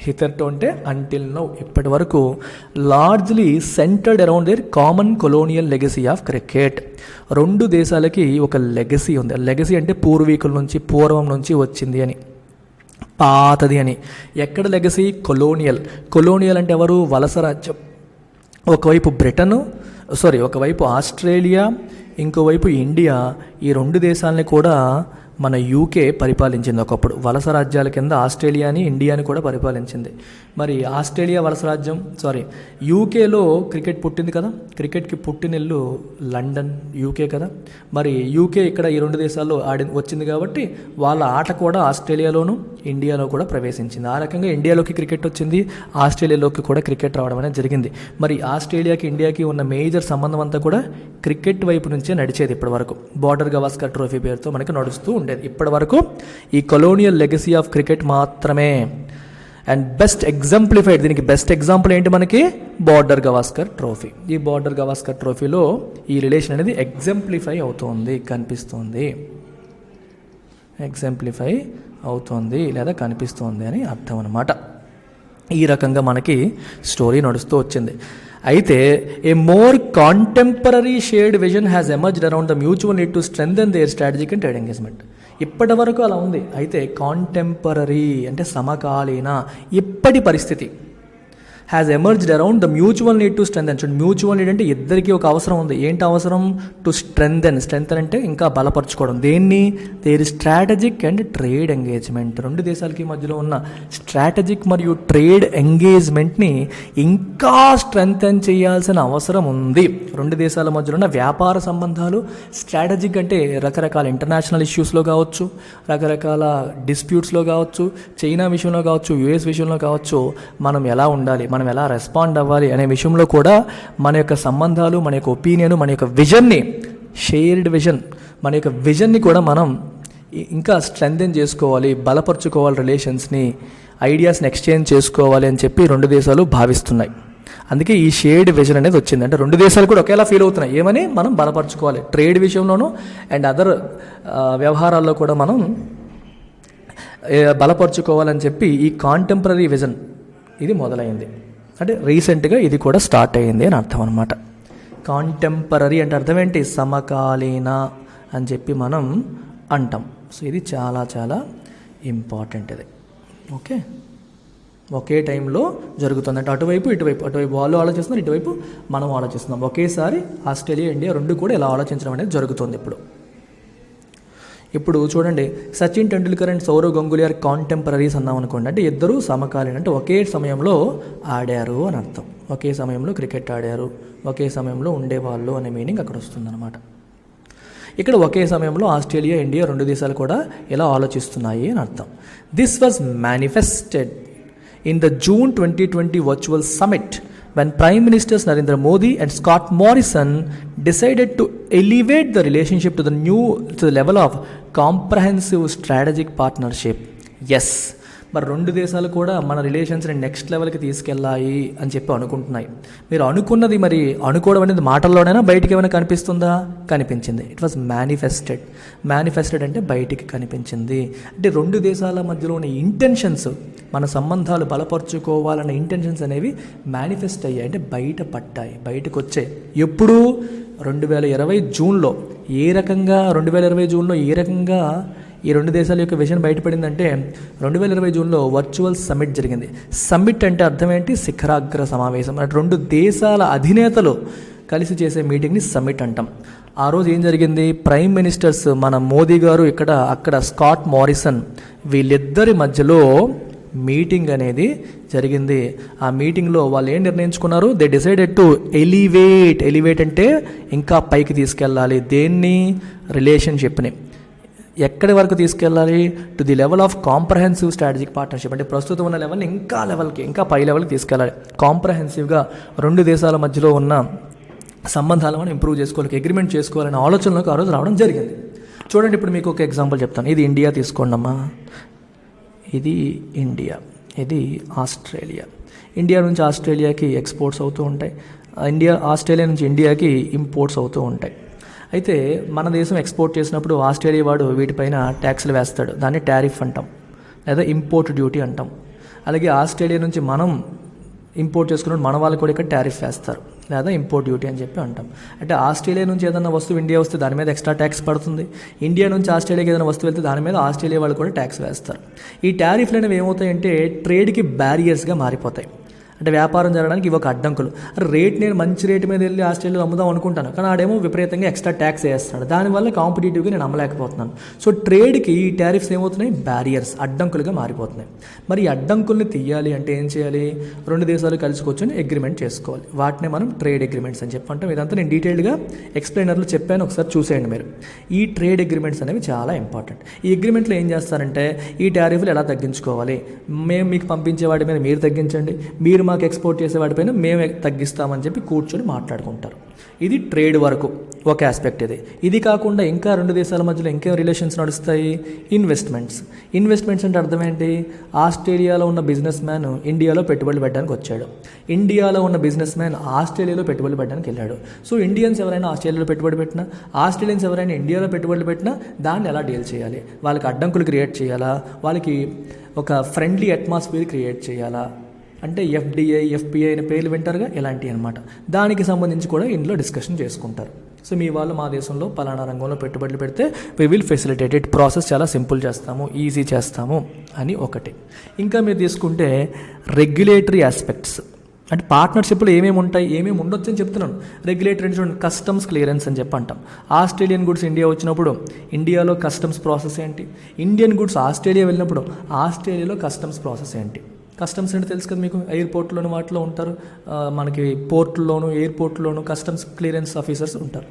హిథెర్టో అంటే అంటిల్ నౌ, ఇప్పటి వరకు. Largely centred around there common colonial legacy of cricket. 2 దేశాలకి ఒక లెగసీ ఉంది. లెగసీ అంటే పూర్వీకుల నుంచి, పూర్వం నుంచి వచ్చింది అని, పాతది అని. ఎక్కడ లెగసీ? కొలోనియల్ అంటే ఎవరు? వలస రాజ్యం. ఒకవైపు ఆస్ట్రేలియా, ఇంకోవైపు ఇండియా. ఈ 2 దేశాలని కూడా మన యూకే పరిపాలించింది ఒకప్పుడు. వలస రాజ్యాల కింద ఆస్ట్రేలియాని, ఇండియాని కూడా పరిపాలించింది. మరి ఆస్ట్రేలియా వలస రాజ్యం, యూకేలో క్రికెట్ పుట్టింది కదా. క్రికెట్కి పుట్టినిల్లు లండన్, యూకే కదా. మరి యూకే ఇక్కడ ఈ 2 దేశాల్లో వచ్చింది కాబట్టి వాళ్ళ ఆట కూడా ఆస్ట్రేలియాలోను, ఇండియాలో కూడా ప్రవేశించింది. ఆ రకంగా ఇండియాలోకి క్రికెట్ వచ్చింది, ఆస్ట్రేలియాలోకి కూడా క్రికెట్ రావడం అనేది జరిగింది. మరి ఆస్ట్రేలియాకి, ఇండియాకి ఉన్న మేజర్ సంబంధం అంతా కూడా క్రికెట్ వైపు నుంచే నడిచేది ఇప్పటి వరకు. బోర్డర్ గవాస్కర్ ట్రోఫీ పేరుతో మనకి నడుస్తూ ఉండేది ఇప్పటి వరకు. ఈ కొలోనియల్ లెగసీ ఆఫ్ క్రికెట్ మాత్రమే. అండ్ బెస్ట్ ఎగ్జాంప్లిఫైడ్, దీనికి బెస్ట్ ఎగ్జాంపుల్ ఏంటి మనకి, బార్డర్ గవాస్కర్ ట్రోఫీ. ఈ బార్డర్ గవాస్కర్ ట్రోఫీలో ఈ రిలేషన్ అనేది ఎగ్జాంప్లిఫై అవుతుంది, కనిపిస్తుంది, ఎగ్జాంప్లిఫై అవుతుంది లేదా కనిపిస్తుంది అని అర్థం అన్నమాట. ఈ రకంగా మనకి స్టోరీ నడుస్తూ వచ్చింది. అయితే a more contemporary shared vision has emerged around the mutual need to strengthen their strategic and trade engagement. ఇప్పటి వరకు అలా ఉంది. అయితే కాంటెంపరీ అంటే సమకాలీన, ఇప్పటి పరిస్థితి has emerged around the mutual need to strengthen. చూడండి, మ్యూచువల్ నీడ్ అంటే ఇద్దరికీ ఒక అవసరం ఉంది. ఏంటి అవసరం? To strengthen. స్ట్రెంథెన్ అంటే ఇంకా బలపరచుకోవడం. దేన్ని? Their strategic and trade engagement. రెండు దేశాలకి మధ్యలో ఉన్న స్ట్రాటజిక్ మరియు ట్రేడ్ ఎంగేజ్మెంట్ని ఇంకా స్ట్రెంథెన్ చేయాల్సిన అవసరం ఉంది. రెండు దేశాల మధ్యలో ఉన్న వ్యాపార సంబంధాలు స్ట్రాటజిక్ అంటే రకరకాల ఇంటర్నేషనల్ ఇష్యూస్లో కావచ్చు, రకరకాల డిస్ప్యూట్స్లో కావచ్చు, చైనా విషయంలో కావచ్చు, యుఎస్ విషయంలో కావచ్చు, మనం ఎలా ఉండాలి, మనం ఎలా రెస్పాండ్ అవ్వాలి అనే విషయంలో కూడా మన యొక్క సంబంధాలు, మన యొక్క ఒపీనియన్, మన యొక్క విజన్ని, షేర్డ్ విజన్, మన యొక్క విజన్ని కూడా మనం ఇంకా స్ట్రెంథెన్ చేసుకోవాలి, బలపరుచుకోవాలి, రిలేషన్స్ని, ఐడియాస్ని ఎక్స్చేంజ్ చేసుకోవాలి అని చెప్పి రెండు దేశాలు భావిస్తున్నాయి. అందుకే ఈ షేర్డ్ విజన్ అనేది వచ్చింది. అంటే రెండు దేశాలు కూడా ఒకేలా ఫీల్ అవుతున్నాయి, ఏమని, మనం బలపరుచుకోవాలి, ట్రేడ్ విషయంలోనూ అండ్ అదర్ వ్యవహారాల్లో కూడా మనం బలపరుచుకోవాలని చెప్పి ఈ కాంటెంపరీ విజన్ ఇది మొదలైంది. అంటే రీసెంట్గా ఇది కూడా స్టార్ట్ అయ్యింది అని అర్థం అనమాట. కాంటెంపరీ అంటే అర్థం ఏంటి? సమకాలీన అని చెప్పి మనం అంటాం. సో ఇది చాలా చాలా ఇంపార్టెంట్. ఇది ఓకే, ఒకే టైంలో జరుగుతుంది. అంటే అటువైపు ఇటువైపు, అటువైపు వాళ్ళు ఆలోచిస్తున్నారు, ఇటువైపు మనం ఆలోచిస్తున్నాం. ఒకేసారి ఆస్ట్రేలియా, ఇండియా రెండు కూడా ఇలా ఆలోచించడం అనేది జరుగుతుంది. ఇప్పుడు చూడండి, Sachin Tendulkar and Sourav Ganguly are contemporaries అన్నాం అనుకోండి. అంటే ఇద్దరు సమకాలీన, అంటే ఒకే సమయంలో ఆడారు అని అర్థం. ఒకే సమయంలో క్రికెట్ ఆడారు, ఒకే సమయంలో ఉండేవాళ్ళు అనే మీనింగ్ అక్కడ వస్తుందన్నమాట. ఇక్కడ ఒకే సమయంలో ఆస్ట్రేలియా, ఇండియా రెండు దేశాలు కూడా ఇలా ఆలోచిస్తున్నాయి అని అర్థం. This was manifested in the June 2020 virtual summit when Prime Ministers Narendra Modi and Scott Morrison decided to elevate the relationship to the level of comprehensive strategic partnership. Yes, మరి రెండు దేశాలు కూడా మన రిలేషన్స్ని నెక్స్ట్ లెవెల్కి తీసుకెళ్ళాయి అని చెప్పి అనుకుంటున్నాయి. మీరు అనుకున్నది మరి అనుకోవడం అనేది మాటల్లోనైనా బయటికి ఏమైనా కనిపిస్తుందా? కనిపించింది. It was manifested. మేనిఫెస్టెడ్ అంటే బయటికి కనిపించింది. అంటే రెండు దేశాల మధ్యలోని ఇంటెన్షన్స్, మన సంబంధాలు బలపరుచుకోవాలన్న ఇంటెన్షన్స్ అనేవి మేనిఫెస్ట్ అయ్యాయి, అంటే బయట పడ్డాయి, బయటకు వచ్చాయి. ఎప్పుడు? 2020 జూన్లో. ఏ రకంగా 2020 జూన్లో ఏ రకంగా ఈ రెండు దేశాల యొక్క విజన్ బయటపడిందంటే 2020 జూన్లో వర్చువల్ సమ్మిట్ జరిగింది. సమ్మిట్ అంటే అర్థం ఏంటి? శిఖరాగ్ర సమావేశం. అంటే రెండు దేశాల అధినేతలు కలిసి చేసే మీటింగ్ని సమ్మిట్ అంటాం. ఆ రోజు ఏం జరిగింది? ప్రైమ్ మినిస్టర్స్, మన మోదీ గారు ఇక్కడ, అక్కడ స్కాట్ మారిసన్, వీళ్ళిద్దరి మధ్యలో మీటింగ్ అనేది జరిగింది. ఆ మీటింగ్లో వాళ్ళు ఏం నిర్ణయించుకున్నారు? They decided to elevate. Elevate అంటే ఇంకా పైకి తీసుకెళ్ళాలి. దేన్ని? రిలేషన్షిప్ని. ఎక్కడి వరకు తీసుకెళ్ళాలి? To the level of comprehensive strategic partnership. అంటే ప్రస్తుతం ఉన్న లెవెల్ని ఇంకా లెవెల్కి, ఇంకా పై లెవెల్కి తీసుకెళ్ళాలి. కాంప్రహెన్సివ్గా రెండు దేశాల మధ్యలో ఉన్న సంబంధాలను మనం ఇంప్రూవ్ చేసుకోవాలి, అగ్రిమెంట్ చేసుకోవాలనే ఆలోచనలోకి ఆ రోజు రావడం జరిగింది. చూడండి, ఇప్పుడు మీకు ఒక ఎగ్జాంపుల్ చెప్తాను. ఇది ఇండియా తీసుకోండి అమ్మా. ఇది ఇండియా, ఇది ఆస్ట్రేలియా. ఇండియా నుంచి ఆస్ట్రేలియాకి ఎక్స్పోర్ట్స్ అవుతూ ఉంటాయి, ఆస్ట్రేలియా నుంచి ఇండియాకి ఇంపోర్ట్స్ అవుతూ ఉంటాయి. అయితే మన దేశం ఎక్స్పోర్ట్ చేసినప్పుడు ఆస్ట్రేలియా వాడు వీటిపైన ట్యాక్స్లు వేస్తాడు. దాన్ని టారిఫ్ అంటాం, లేదా ఇంపోర్ట్ డ్యూటీ అంటాం. అలాగే ఆస్ట్రేలియా నుంచి మనం ఇంపోర్ట్ చేసుకున్నప్పుడు మన వాళ్ళు కూడా ఇక్కడ టారిఫ్ వేస్తారు, లేదా ఇంపోర్ట్ డ్యూటీ అని చెప్పి అంటాం. అంటే ఆస్ట్రేలియా నుంచి ఏదైనా వస్తువు ఇండియా వస్తే దాని మీద ఎక్స్ట్రా ట్యాక్స్ పడుతుంది. ఇండియా నుంచి ఆస్ట్రేలియాకి ఏదైనా వస్తువు వెళ్తే దాని మీద ఆస్ట్రేలియా వాళ్ళు కూడా ట్యాక్స్ వేస్తారు. ఈ టారిఫ్లు అనేవి ఏమవుతాయంటే ట్రేడ్కి బ్యారియర్స్గా మారిపోతాయి. అంటే వ్యాపారం జరగడానికి ఇవి ఒక అడ్డంకులు. రేట్ నేను మంచి రేటు మీద వెళ్ళి ఆస్ట్రేలియాలో అమ్ముదాం అనుకుంటాను, కానీ ఆడేమో విపరీతంగా ఎక్స్ట్రా ట్యాక్స్ వేస్తాడు. దానివల్ల కాంపిటేటివ్గా నేను అమ్మలేకపోతున్నాను. సో ట్రేడ్కి ఈ టారిఫ్స్ ఏమవుతున్నాయి? బ్యారియర్స్, అడ్డంకులుగా మారిపోతున్నాయి. మరి ఈ అడ్డంకుల్ని తీయాలి అంటే ఏం చేయాలి? రెండు దేశాలు కలిసి కూర్చొని అగ్రిమెంట్ చేసుకోవాలి. వాటిని మనం ట్రేడ్ అగ్రిమెంట్స్ అని చెప్పంటాం. ఇదంతా నేను డీటెయిల్డ్గా ఎక్స్ప్లెయినర్లో చెప్పాను, ఒకసారి చూసేయండి మీరు. ఈ ట్రేడ్ అగ్రిమెంట్స్ అనేవి చాలా ఇంపార్టెంట్. ఈ అగ్రిమెంట్లో ఏం చేస్తారంటే ఈ టారిఫ్లు ఎలా తగ్గించుకోవాలి, మేము మీకు పంపించే వాటి మీద మీరు తగ్గించండి, మీరు మాకు ఎక్స్పోర్ట్ చేసే వాటిపైన మేము తగ్గిస్తామని చెప్పి కూర్చొని మాట్లాడుకుంటారు. ఇది ట్రేడ్ వరకు ఒక ఆస్పెక్ట్. ఇది కాకుండా ఇంకా రెండు దేశాల మధ్యలో ఇంకేం రిలేషన్స్ నడుస్తాయి? ఇన్వెస్ట్మెంట్స్ అంటే అర్థం ఏంటి? ఆస్ట్రేలియాలో ఉన్న బిజినెస్ మ్యాన్ ఇండియాలో పెట్టుబడులు పెట్టడానికి వచ్చాడు, ఇండియాలో ఉన్న బిజినెస్ మ్యాన్ ఆస్ట్రేలియాలో పెట్టుబడులు పెట్టడానికి వెళ్ళాడు. సో ఇండియన్స్ ఎవరైనా ఆస్ట్రేలియాలో పెట్టుబడి పెట్టినా, ఆస్ట్రేలియన్స్ ఎవరైనా ఇండియాలో పెట్టుబడులు పెట్టినా దాన్ని ఎలా డీల్ చేయాలి? వాళ్ళకి అడ్డంకులు క్రియేట్ చేయాలా? వాళ్ళకి ఒక ఫ్రెండ్లీ అట్మాస్ఫియర్ క్రియేట్ చేయాలా? అంటే ఎఫ్డిఐ, ఎఫ్పిఐ అనే పేర్లు వింటారుగా, ఇలాంటివి అనమాట. దానికి సంబంధించి కూడా ఇందులో డిస్కషన్ చేసుకుంటారు. సో మీ వాళ్ళు మా దేశంలో పలానా రంగంలో పెట్టుబడులు పెడితే we will facilitate it, process చాలా సింపుల్ చేస్తాము, ఈజీ చేస్తాము అని ఒకటి. ఇంకా మీరు తీసుకుంటే రెగ్యులేటరీ ఆస్పెక్ట్స్, అంటే పార్ట్నర్షిప్లో ఏమేమి ఉంటాయి, ఏమేమి ఉండొచ్చు అని చెప్తున్నాను. రెగ్యులేటరీ అంటే చూడండి, కస్టమ్స్ క్లియరెన్స్ అని చెప్పి అంటాం. ఆస్ట్రేలియన్ గుడ్స్ ఇండియా వచ్చినప్పుడు ఇండియాలో కస్టమ్స్ ప్రాసెస్ ఏంటి? ఇండియన్ గుడ్స్ ఆస్ట్రేలియా వెళ్ళినప్పుడు ఆస్ట్రేలియాలో కస్టమ్స్ ప్రాసెస్ ఏంటి? కస్టమ్స్ అంటే తెలుసు కదా మీకు, ఎయిర్పోర్ట్లోను వాటిలో ఉంటారు, మనకి పోర్ట్లోను ఎయిర్పోర్ట్లోను కస్టమ్స్ క్లియరెన్స్ ఆఫీసర్స్ ఉంటారు.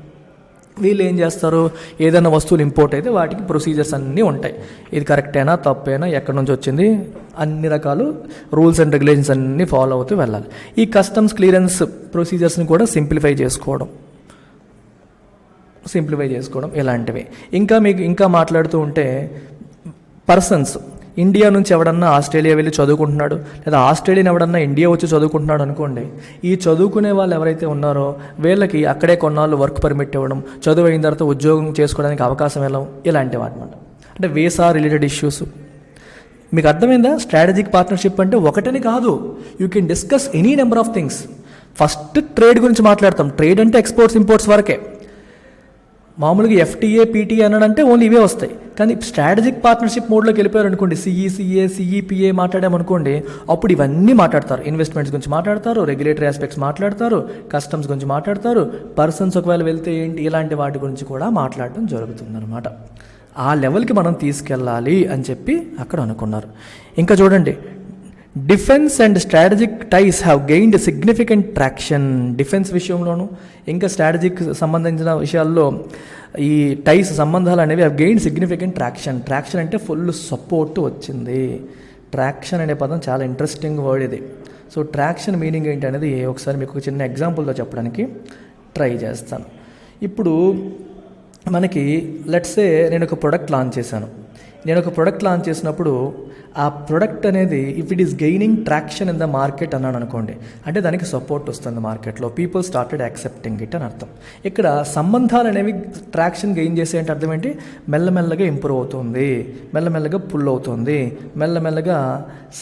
వీళ్ళు ఏం చేస్తారు? ఏదైనా వస్తువులు ఇంపోర్ట్ అయితే వాటికి ప్రొసీజర్స్ అన్నీ ఉంటాయి. ఇది కరెక్టేనా తప్పేనా, ఎక్కడి నుంచి వచ్చింది, అన్ని రకాలు రూల్స్ అండ్ రెగ్యులేషన్స్ అన్నీ ఫాలో అవుతూ వెళ్ళాలి. ఈ కస్టమ్స్ క్లియరెన్స్ ప్రొసీజర్స్ని కూడా సింప్లిఫై చేసుకోవడం ఇలాంటివి. ఇంకా మాట్లాడుతూ ఉంటే పర్సన్స్, ఇండియా నుంచి ఎవడన్నా ఆస్ట్రేలియా వెళ్ళి చదువుకుంటున్నాడు, లేదా ఆస్ట్రేలియన్ ఎవడన్నా ఇండియా వచ్చి చదువుకుంటున్నాడు అనుకోండి, ఈ చదువుకునే వాళ్ళు ఎవరైతే ఉన్నారో వీళ్ళకి అక్కడే కొన్నాళ్ళు వర్క్ పర్మిట్ ఇవ్వడం, చదువు అయిన తర్వాత ఉద్యోగం చేసుకోవడానికి అవకాశం ఇవ్వడం, ఇలాంటివి అనమాట. అంటే వీసా రిలేటెడ్ ఇష్యూస్. మీకు అర్థమైందా? స్ట్రాటజిక్ పార్ట్నర్షిప్ అంటే ఒకటని కాదు, you can discuss any number of things. First trade గురించి మాట్లాడతాం. ట్రేడ్ అంటే ఎక్స్పోర్ట్స్ ఇంపోర్ట్స్ వరకే. మామూలుగా ఎఫ్టీఏ, పీటీఏ అన్నాడంటే ఓన్లీ ఇవే వస్తాయి. కానీ స్ట్రాటజిక్ పార్ట్నర్షిప్ మోడ్లోకి వెళ్ళిపోయారు అనుకోండి, సిఈసిఏ, సిఈపిఏ మాట్లాడామనుకోండి, అప్పుడు ఇవన్నీ మాట్లాడతారు. ఇన్వెస్ట్మెంట్స్ గురించి మాట్లాడతారు, రెగ్యులేటరీ ఆస్పెక్ట్స్ మాట్లాడతారు, కస్టమ్స్ గురించి మాట్లాడతారు, పర్సన్స్ ఒకవేళ వెళ్తే ఏంటి, ఇలాంటి వాటి గురించి కూడా మాట్లాడడం జరుగుతుందన్నమాట. ఆ లెవెల్కి మనం తీసుకెళ్ళాలి అని చెప్పి అక్కడ అనుకున్నారు. ఇంకా చూడండి, defence and strategic ties have gained significant traction. Defence విషయంలోనూ ఇంకా స్ట్రాటజిక్ సంబంధించిన విషయాల్లో ఈ టైస్ సంబంధాలు అనేవి have gained significant traction. Traction అంటే ఫుల్ సపోర్ట్ వచ్చింది. ట్రాక్షన్ అనే పదం చాలా ఇంట్రెస్టింగ్ వర్డ్ ఇది. సో ట్రాక్షన్ మీనింగ్ ఏంటి అనేది ఒకసారి మీకు ఒక చిన్న ఎగ్జాంపుల్తో చెప్పడానికి ట్రై చేస్తాను. ఇప్పుడు మనకి లెట్సే నేను ఒక ప్రోడక్ట్ లాంచ్ చేసినప్పుడు ఆ ప్రోడక్ట్ అనేది if it is gaining traction in the market అన్నాను అనుకోండి, అంటే దానికి సపోర్ట్ వస్తుంది మార్కెట్లో, పీపుల్ స్టార్టెడ్ యాక్సెప్టింగ్ ఇట్ అని అర్థం. ఇక్కడ సంబంధాలు అనేవి ట్రాక్షన్ గెయిన్ చేసే అంటే అర్థం ఏంటి? మెల్లమెల్లగా ఇంప్రూవ్ అవుతుంది, మెల్లమెల్లగా పుల్ అవుతుంది, మెల్లమెల్లగా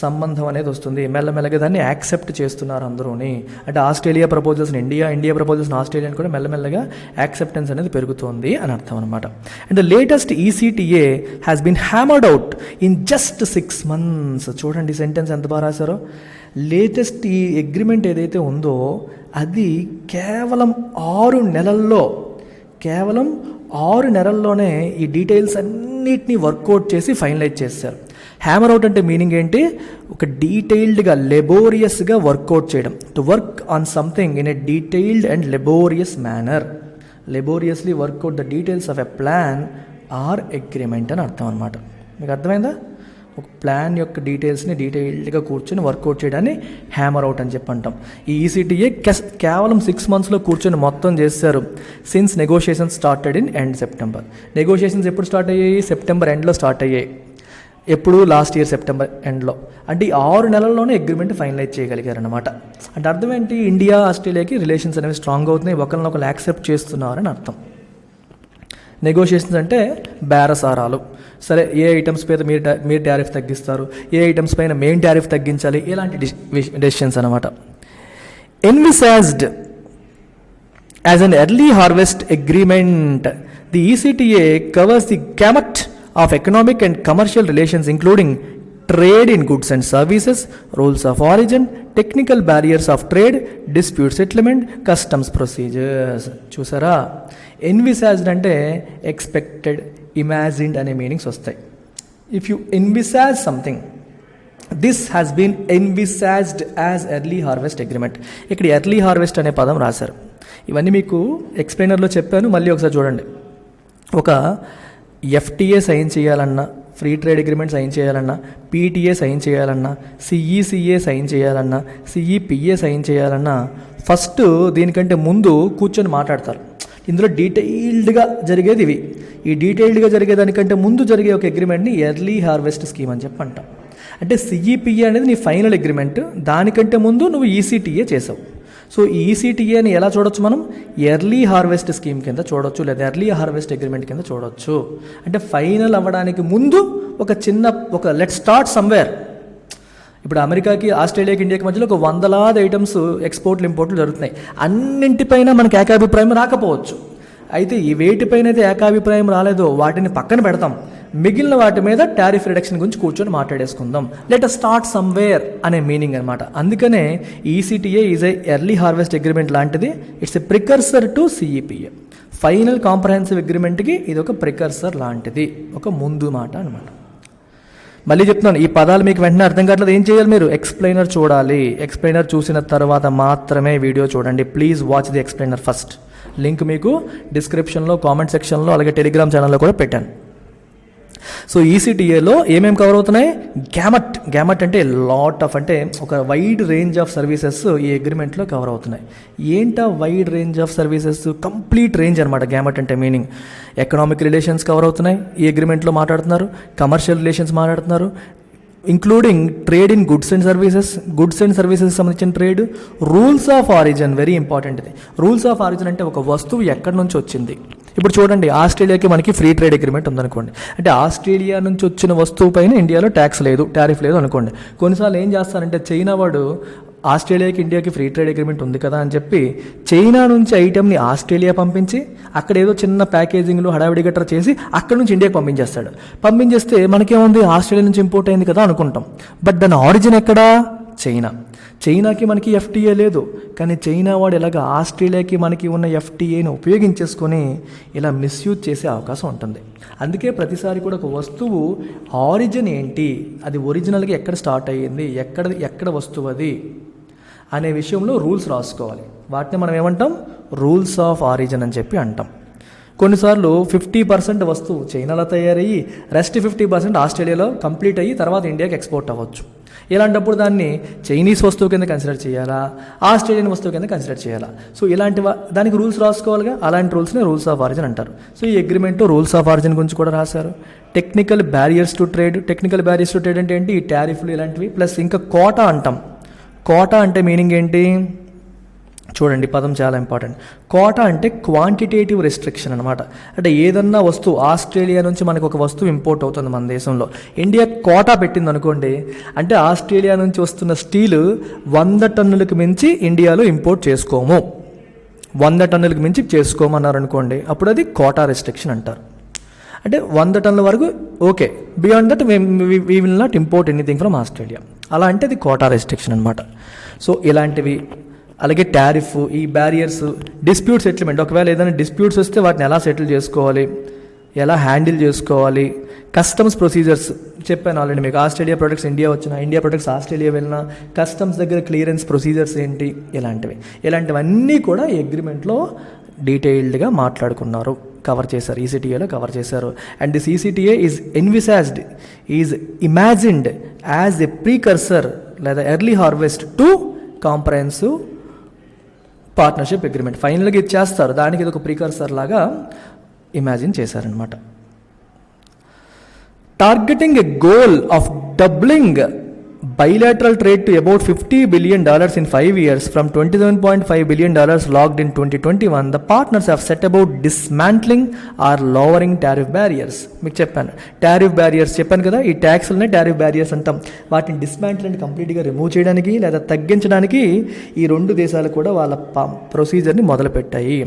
సంబంధం అనేది వస్తుంది, మెల్లమెల్లగా దాన్ని యాక్సెప్ట్ చేస్తున్నారు అందరూని. అంటే ఆస్ట్రేలియా ప్రపోజల్స్ని ఇండియా ప్రపోజల్స్ని ఆస్ట్రేలియాని కూడా మెల్లమెల్లగా యాక్సెప్టెన్స్ అనేది పెరుగుతుంది అని అర్థం అనమాట. And the latest ECTA has been hammered out in just 6 months. చూడండి సెంటెన్స్ ఎంత బాగా రాశారో. లేటెస్ట్ ఈ అగ్రిమెంట్ ఏదైతే ఉందో అది కేవలం 6 నెలల్లోనే ఈ డీటెయిల్స్ అన్నిటినీ వర్కౌట్ చేసి ఫైనలైజ్ చేశారు. హ్యామర్ అవుట్ అంటే మీనింగ్ ఏంటి? ఒక డీటెయిల్డ్గా, లెబోరియస్గా వర్కౌట్ చేయడం. To work on something in a detailed and laborious manner. Laboriously work out the details of a plan or agreement అని అర్థం అనమాట. మీకు అర్థమైందా? ఒక ప్లాన్ యొక్క డీటెయిల్స్ని డీటెయిల్డ్గా కూర్చొని వర్కౌట్ చేయడాన్ని హ్యామర్ అవుట్ అని చెప్పి అంటాం. ఈ ఈసీటీఏ కేవలం 6 monthsలో కూర్చొని మొత్తం చేశారు. Since negotiations started in end September. Negotiations ఎప్పుడు స్టార్ట్ అయ్యాయి? సెప్టెంబర్ ఎండ్లో స్టార్ట్ అయ్యాయి. ఎప్పుడు? లాస్ట్ ఇయర్ సెప్టెంబర్ ఎండ్లో. అంటే ఈ 6 నెలల్లోనే అగ్రిమెంట్ ఫైనలైజ్ చేయగలిగారు అనమాట. అంటే అర్థం ఏంటి? ఇండియా ఆస్ట్రేలియాకి రిలేషన్స్ అనేవి స్ట్రాంగ్ అవుతున్నాయి, ఒకరినొకరు యాక్సెప్ట్ చేస్తున్నారని అర్థం. నెగోషియేషన్స్ అంటే బేరసారాలు. సరే, ఏ ఐటమ్స్ పైన మీరు టారిఫ్ తగ్గిస్తారు, ఏ ఐటమ్స్ పైన మెయిన్ టారిఫ్ తగ్గించాలి, ఇలాంటి డెసిషన్స్ అనమాట. Envisaged as an early harvest agreement, the ECTA covers the gamut of economic and commercial relations including trade in goods and services, rules of origin, technical barriers of trade, dispute settlement, customs procedures. చూసారా? Envisaged అంటే expected, imagined అనే meanings వస్తాయి. If you envisage something, this has been envisaged as early harvest agreement. ఇక్కడ early harvest అనే పదం రాశారు. ఇవన్నీ మీకు ఎక్స్ప్లెయినర్లో చెప్పాను, మళ్ళీ ఒకసారి చూడండి. ఒక ఎఫ్టీఏ సైన్ చేయాలన్నా, ఫ్రీ ట్రేడ్ అగ్రిమెంట్ సైన్ చేయాలన్నా, పీటీఏ సైన్ చేయాలన్నా, సిఈసిఏ సైన్ చేయాలన్నా, సిఈపిఏ సైన్ చేయాలన్నా ఫస్ట్ దీనికంటే ముందు కూర్చొని మాట్లాడతారు. ఇందులో డీటెయిల్డ్గా జరిగేది ఇవి. ఈ డీటెయిల్డ్గా జరిగేదానికంటే ముందు జరిగే ఒక అగ్రిమెంట్ని ఎర్లీ హార్వెస్ట్ స్కీమ్ అని చెప్పి అంటాం. అంటే సిఈపిఏ అనేది నీ ఫైనల్ అగ్రిమెంట్, దానికంటే ముందు నువ్వు ఈసీటీఏ చేసావు. సో ఈ ఈసీటీఏని ఎలా చూడొచ్చు మనం? ఎర్లీ హార్వెస్ట్ స్కీమ్ కింద చూడొచ్చు, లేదా ఎర్లీ హార్వెస్ట్ అగ్రిమెంట్ కింద చూడొచ్చు. అంటే ఫైనల్ అవ్వడానికి ముందు ఒక లెట్ స్టార్ట్ సమ్వేర్. ఇప్పుడు అమెరికాకి, ఆస్ట్రేలియాకి, ఇండియాకి మధ్యలో ఒక 100 ఐటమ్స్ ఎక్స్పోర్ట్లు ఇంపోర్ట్లు జరుగుతున్నాయి. అన్నింటిపైన మనకి ఏకాభిప్రాయం రాకపోవచ్చు. అయితే ఈ వేటిపైన అయితే ఏకాభిప్రాయం రాలేదో వాటిని పక్కన పెడతాం, మిగిలిన వాటి మీద టారిఫ్ రిడక్షన్ గురించి కూర్చొని మాట్లాడేసుకుందాం. లెట్ అస్ స్టార్ట్ సమ్వేర్ అనే మీనింగ్ అనమాట. అందుకనే ECTA is a early harvest agreement లాంటిది. It's a precursor to CEPA. Final comprehensive అగ్రిమెంట్కి ఇది ఒక ప్రికర్సర్ లాంటిది, ఒక ముందు మాట అనమాట. మళ్ళీ చెప్తున్నాను, ఈ పదాలు మీకు వెంటనే అర్థం కావట్లేదు. ఏం చేయాలి? మీరు ఎక్స్ప్లెయినర్ చూడాలి. ఎక్స్ప్లెయినర్ చూసిన తర్వాత మాత్రమే వీడియో చూడండి. Please watch the explainer first. Link మీకు డిస్క్రిప్షన్లో, కామెంట్ సెక్షన్లో, అలాగే టెలిగ్రామ్ ఛానల్లో కూడా పెట్టాను. సో ఈసీటీఏలో ఏమేమి కవర్ అవుతున్నాయి? గ్యామట్ అంటే లాట్ ఆఫ్, అంటే ఒక వైడ్ రేంజ్ ఆఫ్ సర్వీసెస్ ఈ అగ్రిమెంట్లో కవర్ అవుతున్నాయి. ఏంటా wide range of services? Complete range అనమాట. గ్యామట్ అంటే మీనింగ్ ఎకనామిక్ రిలేషన్స్ కవర్ అవుతున్నాయి, ఈ అగ్రిమెంట్లో మాట్లాడుతున్నారు. కమర్షియల్ రిలేషన్స్ మాట్లాడుతున్నారు, including trade in goods and services సంబంధించిన trade. Rules of origin very important. ఇది రూల్స్ ఆఫ్ ఆరిజిన్ అంటే ఒక వస్తువు ఎక్కడి నుంచి వచ్చింది. ఇప్పుడు చూడండి, ఆస్ట్రేలియాకి మనకి ఫ్రీ ట్రేడ్ అగ్రిమెంట్ ఉందనుకోండి. అంటే ఆస్ట్రేలియా నుంచి వచ్చిన వస్తువు పైన ఇండియాలో టారిఫ్ లేదు అనుకోండి. కొన్నిసార్లు ఏం చేస్తారంటే చైనా వాడు ఆస్ట్రేలియాకి, ఇండియాకి ఫ్రీ ట్రేడ్ అగ్రిమెంట్ ఉంది కదా అని చెప్పి చైనా నుంచి ఐటెంని ఆస్ట్రేలియా పంపించి అక్కడ ఏదో చిన్న ప్యాకేజింగ్లో హడావిడి గట్రా చేసి అక్కడ నుంచి ఇండియాకి పంపించేస్తాడు. పంపించేస్తే మనకేముంది, ఆస్ట్రేలియా నుంచి ఇంపోర్ట్ అయింది కదా అనుకుంటాం. బట్ దాని ఆరిజిన్ ఎక్కడా? చైనాకి మనకి ఎఫ్టీఏ లేదు, కానీ చైనా వాడు ఇలాగ ఆస్ట్రేలియాకి మనకి ఉన్న ఎఫ్టీఏని ఉపయోగించేసుకొని ఇలా మిస్యూజ్ చేసే అవకాశం ఉంటుంది. అందుకే ప్రతిసారి కూడా ఒక వస్తువు ఆరిజిన్ ఏంటి, అది ఒరిజినల్గా ఎక్కడ స్టార్ట్ అయ్యింది, ఎక్కడ వస్తువు అది అనే విషయంలో రూల్స్ రాసుకోవాలి. వాటిని మనం ఏమంటాం? రూల్స్ ఆఫ్ ఆరిజిన్ అని చెప్పి అంటాం. కొన్నిసార్లు 50% వస్తువు చైనాలో తయారయ్యి రెస్ట్ 50% ఆస్ట్రేలియాలో కంప్లీట్ అయ్యి తర్వాత ఇండియాకి ఎక్స్పోర్ట్ అవ్వచ్చు. ఇలాంటప్పుడు దాన్ని చైనీస్ వస్తువు కింద కన్సిడర్ చేయాలా, ఆస్ట్రేలియన్ వస్తువు కింద కన్సిడర్ చేయాలా? సో దానికి రూల్స్ రాసుకోవాలిగా. అలాంటి రూల్స్ని రూల్స్ ఆఫ్ ఆరిజిన్ అంటారు. సో ఈ అగ్రిమెంట్లో రూల్స్ ఆఫ్ ఆరిజిన్ గురించి కూడా రాశారు. టెక్నికల్ బ్యారియర్స్ టు ట్రేడ్ అంటే ఏంటి? ఈ టారిఫ్లు ఇలాంటివి. ప్లస్ ఇంకా కోటా అంటాం. కోటా అంటే మీనింగ్ ఏంటి? చూడండి, పదం చాలా ఇంపార్టెంట్. కోటా అంటే క్వాంటిటేటివ్ రెస్ట్రిక్షన్ అనమాట. అంటే ఏదన్నా వస్తువు ఆస్ట్రేలియా నుంచి మనకు ఒక వస్తువు ఇంపోర్ట్ అవుతుంది మన దేశంలో, ఇండియా కోటా పెట్టింది అనుకోండి, అంటే ఆస్ట్రేలియా నుంచి వస్తున్న స్టీలు 100 టన్నులకు మించి ఇండియాలో ఇంపోర్ట్ చేసుకోము, 100 టన్నులకు మించి చేసుకోమన్నారు అనుకోండి, అప్పుడు అది కోటా రెస్ట్రిక్షన్ అంటారు. అంటే 100 టన్నుల వరకు okay, beyond that we will not import anything from Australia. అలా అంటే అది కోటా రెస్ట్రిక్షన్ అనమాట. సో ఇలాంటివి. అలాగే టారిఫ్, ఈ బ్యారియర్స్, డిస్ప్యూట్ సెటిల్మెంట్. ఒకవేళ ఏదైనా డిస్ప్యూట్స్ వస్తే వాటిని ఎలా సెటిల్ చేసుకోవాలి, ఎలా హ్యాండిల్ చేసుకోవాలి. కస్టమ్స్ ప్రొసీజర్స్ చెప్పాను ఆల్రెడీ మీకు. ఆస్ట్రేలియా ప్రొడక్ట్స్ ఇండియా వచ్చినా, ఇండియా ప్రొడక్ట్స్ ఆస్ట్రేలియా వెళ్ళినా కస్టమ్స్ దగ్గర క్లియరెన్స్ ప్రొసీజర్స్ ఏంటి, ఇలాంటివన్నీ కూడా ఈ అగ్రిమెంట్లో డీటెయిల్డ్గా మాట్లాడుకున్నారు, కవర్ చేశారు, ఈసీటీఏలో కవర్ చేశారు. And this ECTA is imagined as a precursor లేదా early harvest to comprehensive partnership agreement. ఫైనల్గా ఇది చేస్తారు, దానికి ఇది ఒక ప్రికర్సర్ లాగా ఇమాజిన్ చేశారనమాట. Targeting a goal of doubling bilateral trade to about $50 billion in 5 years from $27.5 billion logged in 2021, the partners have set about dismantling or lowering tariff barriers. మీకు చెప్పాను టారిఫ్ బ్యారియర్స్ చెప్పాను కదా, ఈ ట్యాక్స్లనే టారిఫ్ బ్యారియర్స్ అంటాం. వాటిని dismantle అంటే కంప్లీట్గా remove చేయడానికి లేదా తగ్గించడానికి ఈ రెండు దేశాలు కూడా వాళ్ళ ప్రొసీజర్ని మొదలుపెట్టాయి.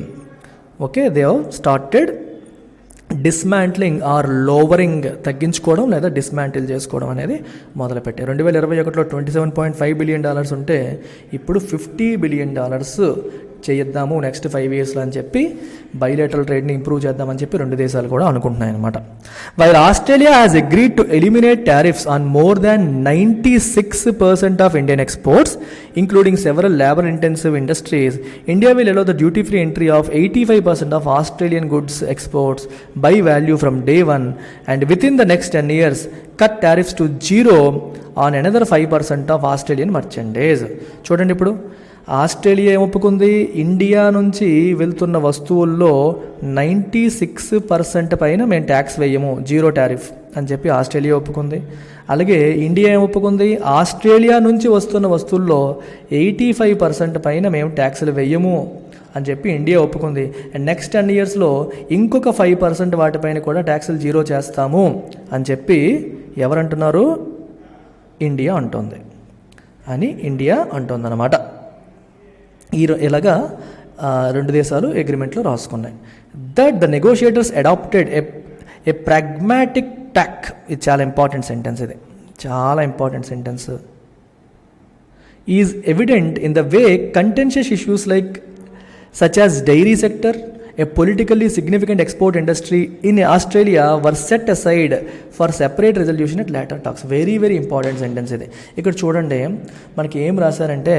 Okay, they have started dismantling or lowering, తగ్గించుకోవడం లేదా డిస్మాంటిల్ చేసుకోవడం అనేది మొదలుపెట్టారు. 2021లో $27.5 బిలియన్ ఉంటే ఇప్పుడు $50 బిలియన్ చేద్దాము నెక్స్ట్ 5 yearsలో అని చెప్పి బైలేటరల్ ట్రేడ్ని ఇంప్రూవ్ చేద్దామని చెప్పి రెండు దేశాలు కూడా అనుకుంటున్నాయి అనమాట. While Australia has agreed to eliminate tariffs on more than 96% of Indian exports including several labour intensive industries, India will allow the duty free entry of 85% of Australian goods exports by value from day one, and within the next 10 years cut tariffs to zero on another 5% of Australian merchandise. చూడండి, ఇప్పుడు Australia ఒప్పుకుంది India నుంచి వెళ్తున్న వస్తువుల్లో 96% పైన మేము tax వేయము, zero tariff అని చెప్పి ఆస్ట్రేలియా ఒప్పుకుంది. అలాగే ఇండియా ఒప్పుకుంది ఆస్ట్రేలియా నుంచి వస్తున్న వస్తువుల్లో 85% పైన మేము ట్యాక్స్లు వేయము అని చెప్పి ఇండియా ఒప్పుకుంది. అండ్ నెక్స్ట్ 10 yearsలో ఇంకొక 5% వాటిపైన కూడా ట్యాక్స్లు జీరో చేస్తాము అని చెప్పి ఎవరంటున్నారు? ఇండియా అంటుంది అని ఇండియా అంటుందన్నమాట. ఇలాగా రెండు దేశాలు అగ్రిమెంట్లో రాసుకున్నాయి. That the negotiators adopted a pragmatic tack. ఇది చాలా ఇంపార్టెంట్ సెంటెన్స్, ఇది చాలా important sentence. Is evident in the way contentious issues like such as dairy sector, a politically significant export industry in Australia, were set aside for separate resolution at later talks. Very very important sentence ఇది. ఇక్కడ చూడండి, మనకి ఏం రాశారంటే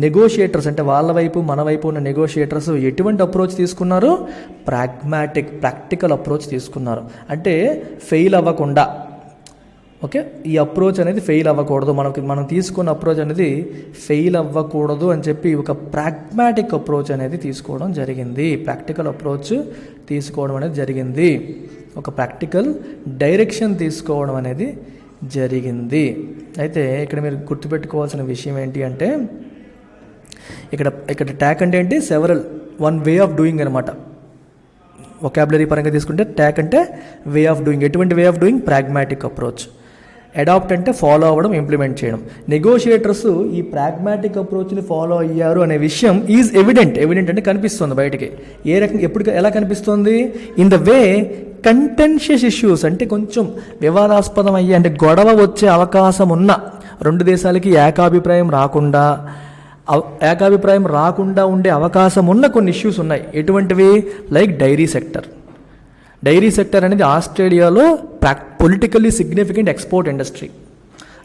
నెగోషియేటర్స్ అంటే వాళ్ళ వైపు మన వైపు ఉన్న నెగోషియేటర్స్ ఎటువంటి అప్రోచ్ తీసుకున్నారు? ప్రాక్టికల్ అప్రోచ్ తీసుకున్నారు. అంటే ఫెయిల్ అవ్వకుండా, ఓకే, ఈ అప్రోచ్ అనేది ఫెయిల్ అవ్వకూడదు, మనం తీసుకున్న అప్రోచ్ అనేది ఫెయిల్ అవ్వకూడదు అని చెప్పి ఒక ప్రాగ్మాటిక్ అప్రోచ్ అనేది తీసుకోవడం జరిగింది. ప్రాక్టికల్ అప్రోచ్ తీసుకోవడం అనేది జరిగింది. ఒక ప్రాక్టికల్ డైరెక్షన్ తీసుకోవడం అనేది జరిగింది. అయితే ఇక్కడ మీరు గుర్తుపెట్టుకోవాల్సిన విషయం ఏంటి అంటే ఇక్కడ ట్యాక్ అంటే ఏంటి? Several, one way of doing అనమాట. వొకాబులరీ పరంగా తీసుకుంటే ట్యాక్ అంటే వే ఆఫ్ డూయింగ్. ఎటువంటి way of doing? Pragmatic approach. Adopt అంటే ఫాలో అవ్వడం, ఇంప్లిమెంట్ చేయడం. నెగోషియేటర్స్ ఈ ప్రాగ్మాటిక్ అప్రోచ్ని ఫాలో అయ్యారు అనే విషయం ఈజ్ ఎవిడెంట్ అంటే కనిపిస్తుంది బయటికి. ఏ రకంగా, ఎలా కనిపిస్తుంది? In the way contentious issues అంటే కొంచెం వివాదాస్పదం అయ్యే, అంటే గొడవ వచ్చే అవకాశం ఉన్న, రెండు దేశాలకి ఏకాభిప్రాయం రాకుండా ఉండే అవకాశం ఉన్న కొన్ని ఇష్యూస్ ఉన్నాయి. ఎటువంటివి? Like dairy sector. Dairy sector అనేది ఆస్ట్రేలియాలో పొలిటికల్లీ సిగ్నిఫికెంట్ ఎక్స్పోర్ట్ ఇండస్ట్రీ.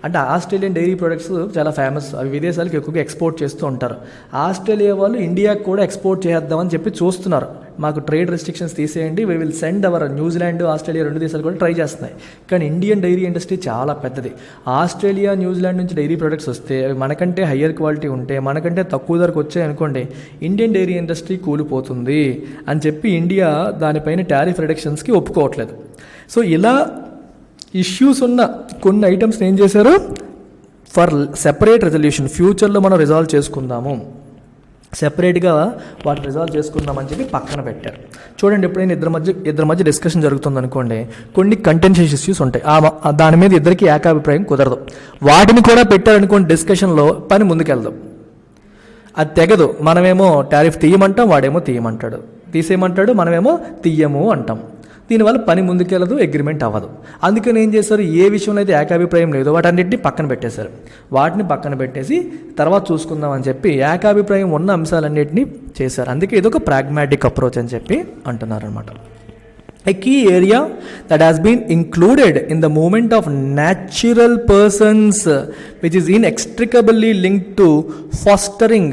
అంటే ఆస్ట్రేలియన్ డైరీ ప్రొడక్ట్స్ చాలా ఫేమస్, అవి విదేశాలకు ఎక్కువగా ఎక్స్పోర్ట్ చేస్తూ ఉంటారు. ఆస్ట్రేలియా వాళ్ళు ఇండియాకు కూడా ఎక్స్పోర్ట్ చేద్దామని చెప్పి చూస్తున్నారు. మాకు ట్రేడ్ రెస్ట్రిక్షన్స్ తీసేయండి, we will send hour. New Zealand, Australia రెండు దేశాలు కూడా ట్రై చేస్తున్నాయి. కానీ ఇండియన్ డైరీ ఇండస్ట్రీ చాలా పెద్దది. ఆస్ట్రేలియా, న్యూజిలాండ్ నుంచి డైరీ ప్రొడక్ట్స్ వస్తే అవి మనకంటే హయ్యర్ క్వాలిటీ ఉంటే, మనకంటే తక్కువ ధరకు వచ్చాయి అనుకోండి, ఇండియన్ డైరీ ఇండస్ట్రీ కూలిపోతుంది అని చెప్పి ఇండియా దానిపైన టారిఫ్ రిడక్షన్స్కి ఒప్పుకోవట్లేదు. సో ఇలా ఇష్యూస్ ఉన్న కొన్ని ఐటమ్స్ని ఏం చేశారు? ఫర్ సెపరేట్ రెజల్యూషన్, ఫ్యూచర్లో మనం రిజాల్వ్ చేసుకుందాము, సెపరేట్గా వాటిని రిజాల్వ్ చేసుకుందామని చెప్పి పక్కన పెట్టారు. చూడండి, ఎప్పుడైనా ఇద్దరి మధ్య డిస్కషన్ జరుగుతుంది అనుకోండి, కొన్ని కంటెన్షియస్ ఇష్యూస్ ఉంటాయి, దాని మీద ఇద్దరికి ఏకాభిప్రాయం కుదరదు. వాటిని కూడా పెట్టారనుకోండి డిస్కషన్లో, పని ముందుకెళ్దాం. అది తెగదు. మనమేమో టారిఫ్ తీయమంటాం, వాడేమో తీయమంటాడు, తీసేయమంటాడు, మనమేమో తీయము అంటాం. దీనివల్ల పని ముందుకెళ్ళదు, అగ్రిమెంట్ అవ్వదు. అందుకని ఏం చేశారు? ఏ విషయంలో అయితే ఏకాభిప్రాయం లేదో వాటన్నిటిని పక్కన పెట్టేశారు. వాటిని పక్కన పెట్టేసి తర్వాత చూసుకుందాం అని చెప్పి ఏకాభిప్రాయం ఉన్న అంశాలన్నింటినీ చేశారు. అందుకే ఇదొక ప్రాగ్మాటిక్ అప్రోచ్ అని చెప్పి అంటున్నారు అనమాట. A key area that has been included in the movement of natural persons, which is inextricably linked to fostering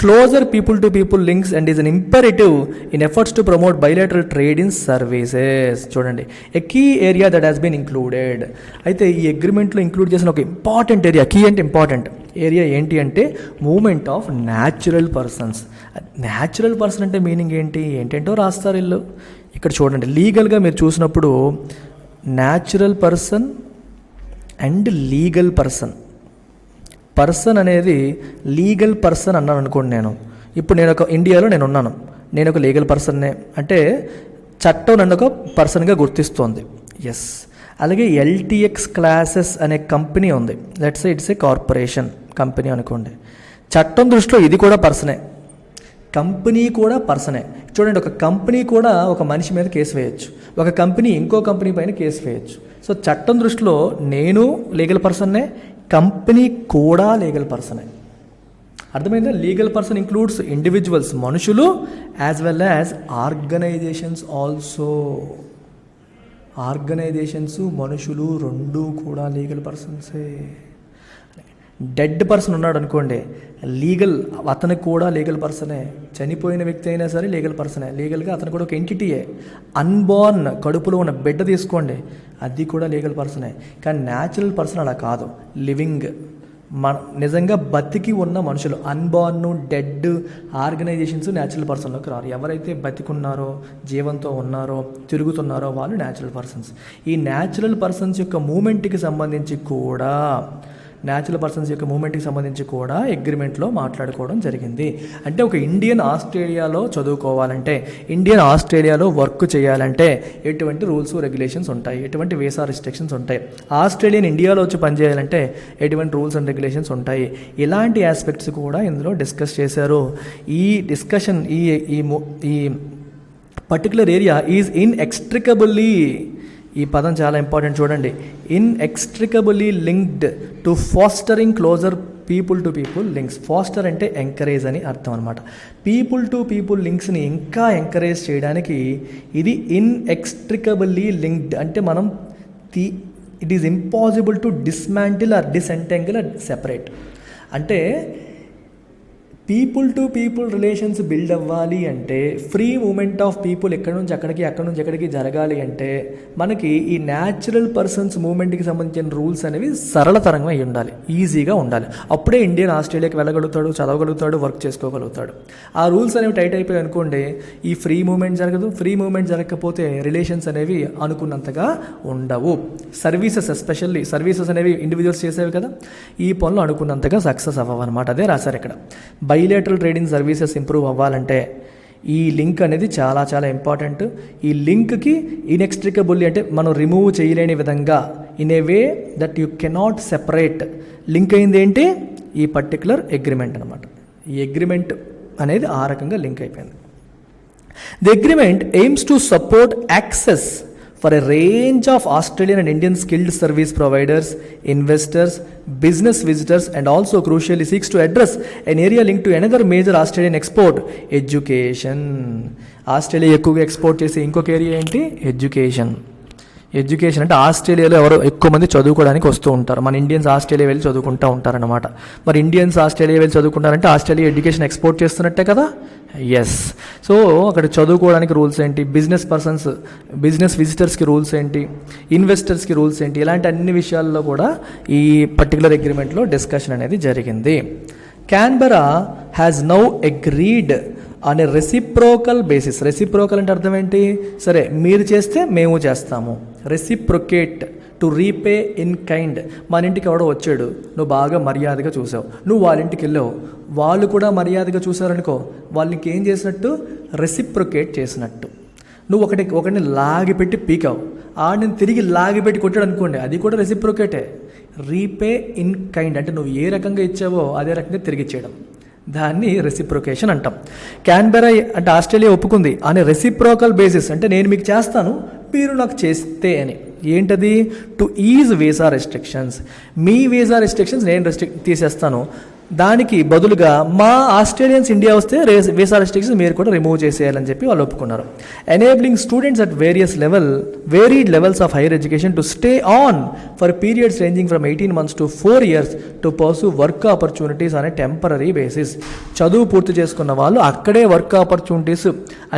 closer people-to-people links and is an imperative in efforts to promote bilateral trade in services. చూడండి, a key area that has been included. అయితే ఈ అగ్రిమెంట్లో include చేసిన ఒక important area, key అంటే important area ఏంటి అంటే moment of natural persons. Natural person అంటే meaning ఏంటేంటో రాస్తారు వీళ్ళు. ఇక్కడ చూడండి, లీగల్గా మీరు చూసినప్పుడు natural person and legal person. Person అనేది లీగల్ పర్సన్ అన్నాను అనుకోండి. ఇప్పుడు నేను ఒక ఇండియాలో నేను ఉన్నాను, నేను ఒక లీగల్ పర్సన్నే అంటే చట్టం నన్ను ఒక పర్సన్గా గుర్తిస్తోంది. ఎస్. అలాగే ఎల్టీఎక్స్ క్లాసెస్ అనే కంపెనీ ఉంది, let's say it's a corporation company అనుకోండి. చట్టం దృష్టిలో ఇది కూడా పర్సనే, కంపెనీ కూడా పర్సనే. చూడండి, ఒక కంపెనీ కూడా ఒక మనిషి మీద కేసు వేయచ్చు, ఒక కంపెనీ ఇంకో కంపెనీ పైన కేసు వేయచ్చు. సో చట్టం దృష్టిలో నేను లీగల్ పర్సన్నే, కంపెనీ కూడా లీగల్ పర్సనే. అర్థమైందా? లీగల్ పర్సన్ ఇంక్లూడ్స్ ఇండివిజువల్స్, మనుషులు, as well as organisations also. Organisations, మనుషులు రెండూ కూడా లీగల్ పర్సన్సే. డెడ్ పర్సన్ ఉన్నాడు అనుకోండి, లీగల్, అతనికి కూడా లీగల్ పర్సనే. చనిపోయిన వ్యక్తి అయినా సరే లీగల్ పర్సనే. లీగల్గా అతను కూడా ఒక ఎంటిటీయే. అన్బార్న్, కడుపులో ఉన్న బిడ్డ తీసుకోండి, అది కూడా లీగల్ పర్సనే. కానీ న్యాచురల్ పర్సన్ అలా కాదు. లివింగ్, నిజంగా బతికి ఉన్న మనుషులు, అన్బార్న్, డెడ్ ఆర్గనైజేషన్స్ న్యాచురల్ పర్సన్లోకి రారు. ఎవరైతే బతికున్నారో, జీవంతో ఉన్నారో, తిరుగుతున్నారో వాళ్ళు న్యాచురల్ పర్సన్స్. ఈ న్యాచురల్ పర్సన్స్ యొక్క మూమెంట్కి సంబంధించి కూడా అగ్రిమెంట్లో మాట్లాడుకోవడం జరిగింది. అంటే ఒక ఇండియన్ ఆస్ట్రేలియాలో చదువుకోవాలంటే, ఇండియన్ ఆస్ట్రేలియాలో వర్క్ చేయాలంటే ఎటువంటి రూల్స్ రెగ్యులేషన్స్ ఉంటాయి, ఎటువంటి వీసా రిస్ట్రిక్షన్స్ ఉంటాయి, ఆస్ట్రేలియన్ ఇండియాలో వచ్చి పనిచేయాలంటే ఎటువంటి రూల్స్ అండ్ రెగ్యులేషన్స్ ఉంటాయి, ఇలాంటి ఆస్పెక్ట్స్ కూడా ఇందులో డిస్కస్ చేశారు. ఈ డిస్కషన్, ఈ పర్టికులర్ ఏరియా ఈజ్ ఇన్ఎక్స్ట్రికబుల్లీ, ఈ పదం చాలా ఇంపార్టెంట్ చూడండి, inextricably linked to fostering closer people to people links. Foster అంటే ఎంకరేజ్ అని అర్థం అనమాట. పీపుల్ టు పీపుల్ లింక్స్ని ఇంకా ఎంకరేజ్ చేయడానికి ఇది ఇన్ఎక్స్ట్రికబుల్లీ లింక్డ్ అంటే మనం it is impossible to dismantle or disentangle or separate. అంటే people to people relations build అవ్వాలి అంటే, ఫ్రీ మూమెంట్ ఆఫ్ పీపుల్ ఎక్కడి నుంచి ఎక్కడికి జరగాలి అంటే మనకి ఈ న్యాచురల్ పర్సన్స్ మూమెంట్కి సంబంధించిన రూల్స్ అనేవి సరళతరంగా అయి ఉండాలి, ఈజీగా ఉండాలి. అప్పుడే ఇండియన్ ఆస్ట్రేలియాకి వెళ్ళగలుగుతాడు, చదవగలుగుతాడు, వర్క్ చేసుకోగలుగుతాడు. ఆ రూల్స్ అనేవి టైట్ అయిపోయి అనుకోండి, ఈ ఫ్రీ మూమెంట్ జరగదు. ఫ్రీ మూమెంట్ జరగకపోతే రిలేషన్స్ అనేవి అనుకున్నంతగా ఉండవు. సర్వీసెస్, ఎస్పెషల్లీ సర్వీసెస్ అనేవి ఇండివిజువల్స్ చేసేవి కదా, ఈ పనులు అనుకున్నంతగా సక్సెస్ అవ్వవు అనమాట. అదే రాశారు ఇక్కడ. బైలేటరల్ ట్రేడింగ్ సర్వీసెస్ ఇంప్రూవ్ అవ్వాలంటే ఈ లింక్ అనేది చాలా చాలా ఇంపార్టెంట్. ఈ లింక్కి ఇన్ఎక్స్ట్రికబుల్లీ అంటే మనం రిమూవ్ చేయలేని విధంగా, in a way that you cannot separate link అయింది ఏంటి, ఈ పర్టికులర్ అగ్రిమెంట్ అనమాట. ఈ అగ్రిమెంట్ అనేది ఆ రకంగా లింక్ అయిపోయింది. The agreement AIIMS to support access for a range of Australian and Indian skilled service providers, investors, business visitors, and also crucially seeks to address an area linked to another major Australian export, education. Australia ఎక్కువగా export చేసే ఇంకొక area ఏంటి, education. Education అంటే ఆస్ట్రేలియాలో ఎవరో ఎక్కువ మంది చదువుకోవడానికి వస్తూ ఉంటారు. మన ఇండియన్స్ ఆస్ట్రేలియా వెళ్ళి చదువుకుంటూ ఉంటారనమాట. మరి ఇండియన్స్ ఆస్ట్రేలియా వెళ్ళి చదువుకుంటారంటే ఆస్ట్రేలియా ఎడ్యుకేషన్ ఎక్స్పోర్ట్ చేస్తున్నట్టే కదా. ఎస్. సో అక్కడ చదువుకోవడానికి రూల్స్ ఏంటి, బిజినెస్ విజిటర్స్కి రూల్స్ ఏంటి, ఇన్వెస్టర్స్కి రూల్స్ ఏంటి, ఇలాంటి అన్ని విషయాల్లో కూడా ఈ పర్టికులర్ అగ్రిమెంట్లో డిస్కషన్ అనేది జరిగింది. Canberra has now agreed on a reciprocal basis. Reciprocal అంటే అర్థం ఏంటి, సరే మీరు చేస్తే మేము చేస్తాము. Reciprocate, to repay in kind. మన ఇంటికి ఎవడో వచ్చాడు, నువ్వు బాగా మర్యాదగా చూసావు, నువ్వు వాళ్ళ ఇంటికి వెళ్ళావు, వాళ్ళు కూడా మర్యాదగా చూసారనుకో, వాళ్ళకి ఏం చేసినట్టు, రెసిప్రొకేట్ చేసినట్టు. నువ్వు ఒకటిని లాగిపెట్టి పీకావు, ఆడిని తిరిగి లాగిపెట్టి కొట్టాడు అనుకోండి, అది కూడా రెసిప్రొకేటే. రీపే ఇన్ కైండ్ అంటే నువ్వు ఏ రకంగా ఇచ్చావో అదే రకంగా తిరిగి ఇచ్చేయడం, దాన్ని రెసిప్రొకేషన్ అంటాం. క్యాన్బెరా అంటే ఆస్ట్రేలియా ఒప్పుకుంది అనే రెసిప్రోకల్ బేసిస్ అంటే నేను మీకు చేస్తాను, మీరు నాకు చేస్తే అని. ఏంటది, to is visa restrictions. Me visa restrictions నేను తీసేస్తాను, దానికి బదులుగా మా ఆస్ట్రేలియన్స్ ఇండియా వస్తే వీసా రెస్ట్రిక్షన్స్ మీరు కూడా రిమూవ్ చేసేయాలని చెప్పి వాళ్ళు ఒప్పుకున్నారు. Enabling students at varied levels of higher education to stay on for periods ranging from 18 months to 4 years to pursue work opportunities అనే టెంపరీ బేసిస్. చదువు పూర్తి చేసుకున్న వాళ్ళు అక్కడే వర్క్ ఆపర్చునిటీస్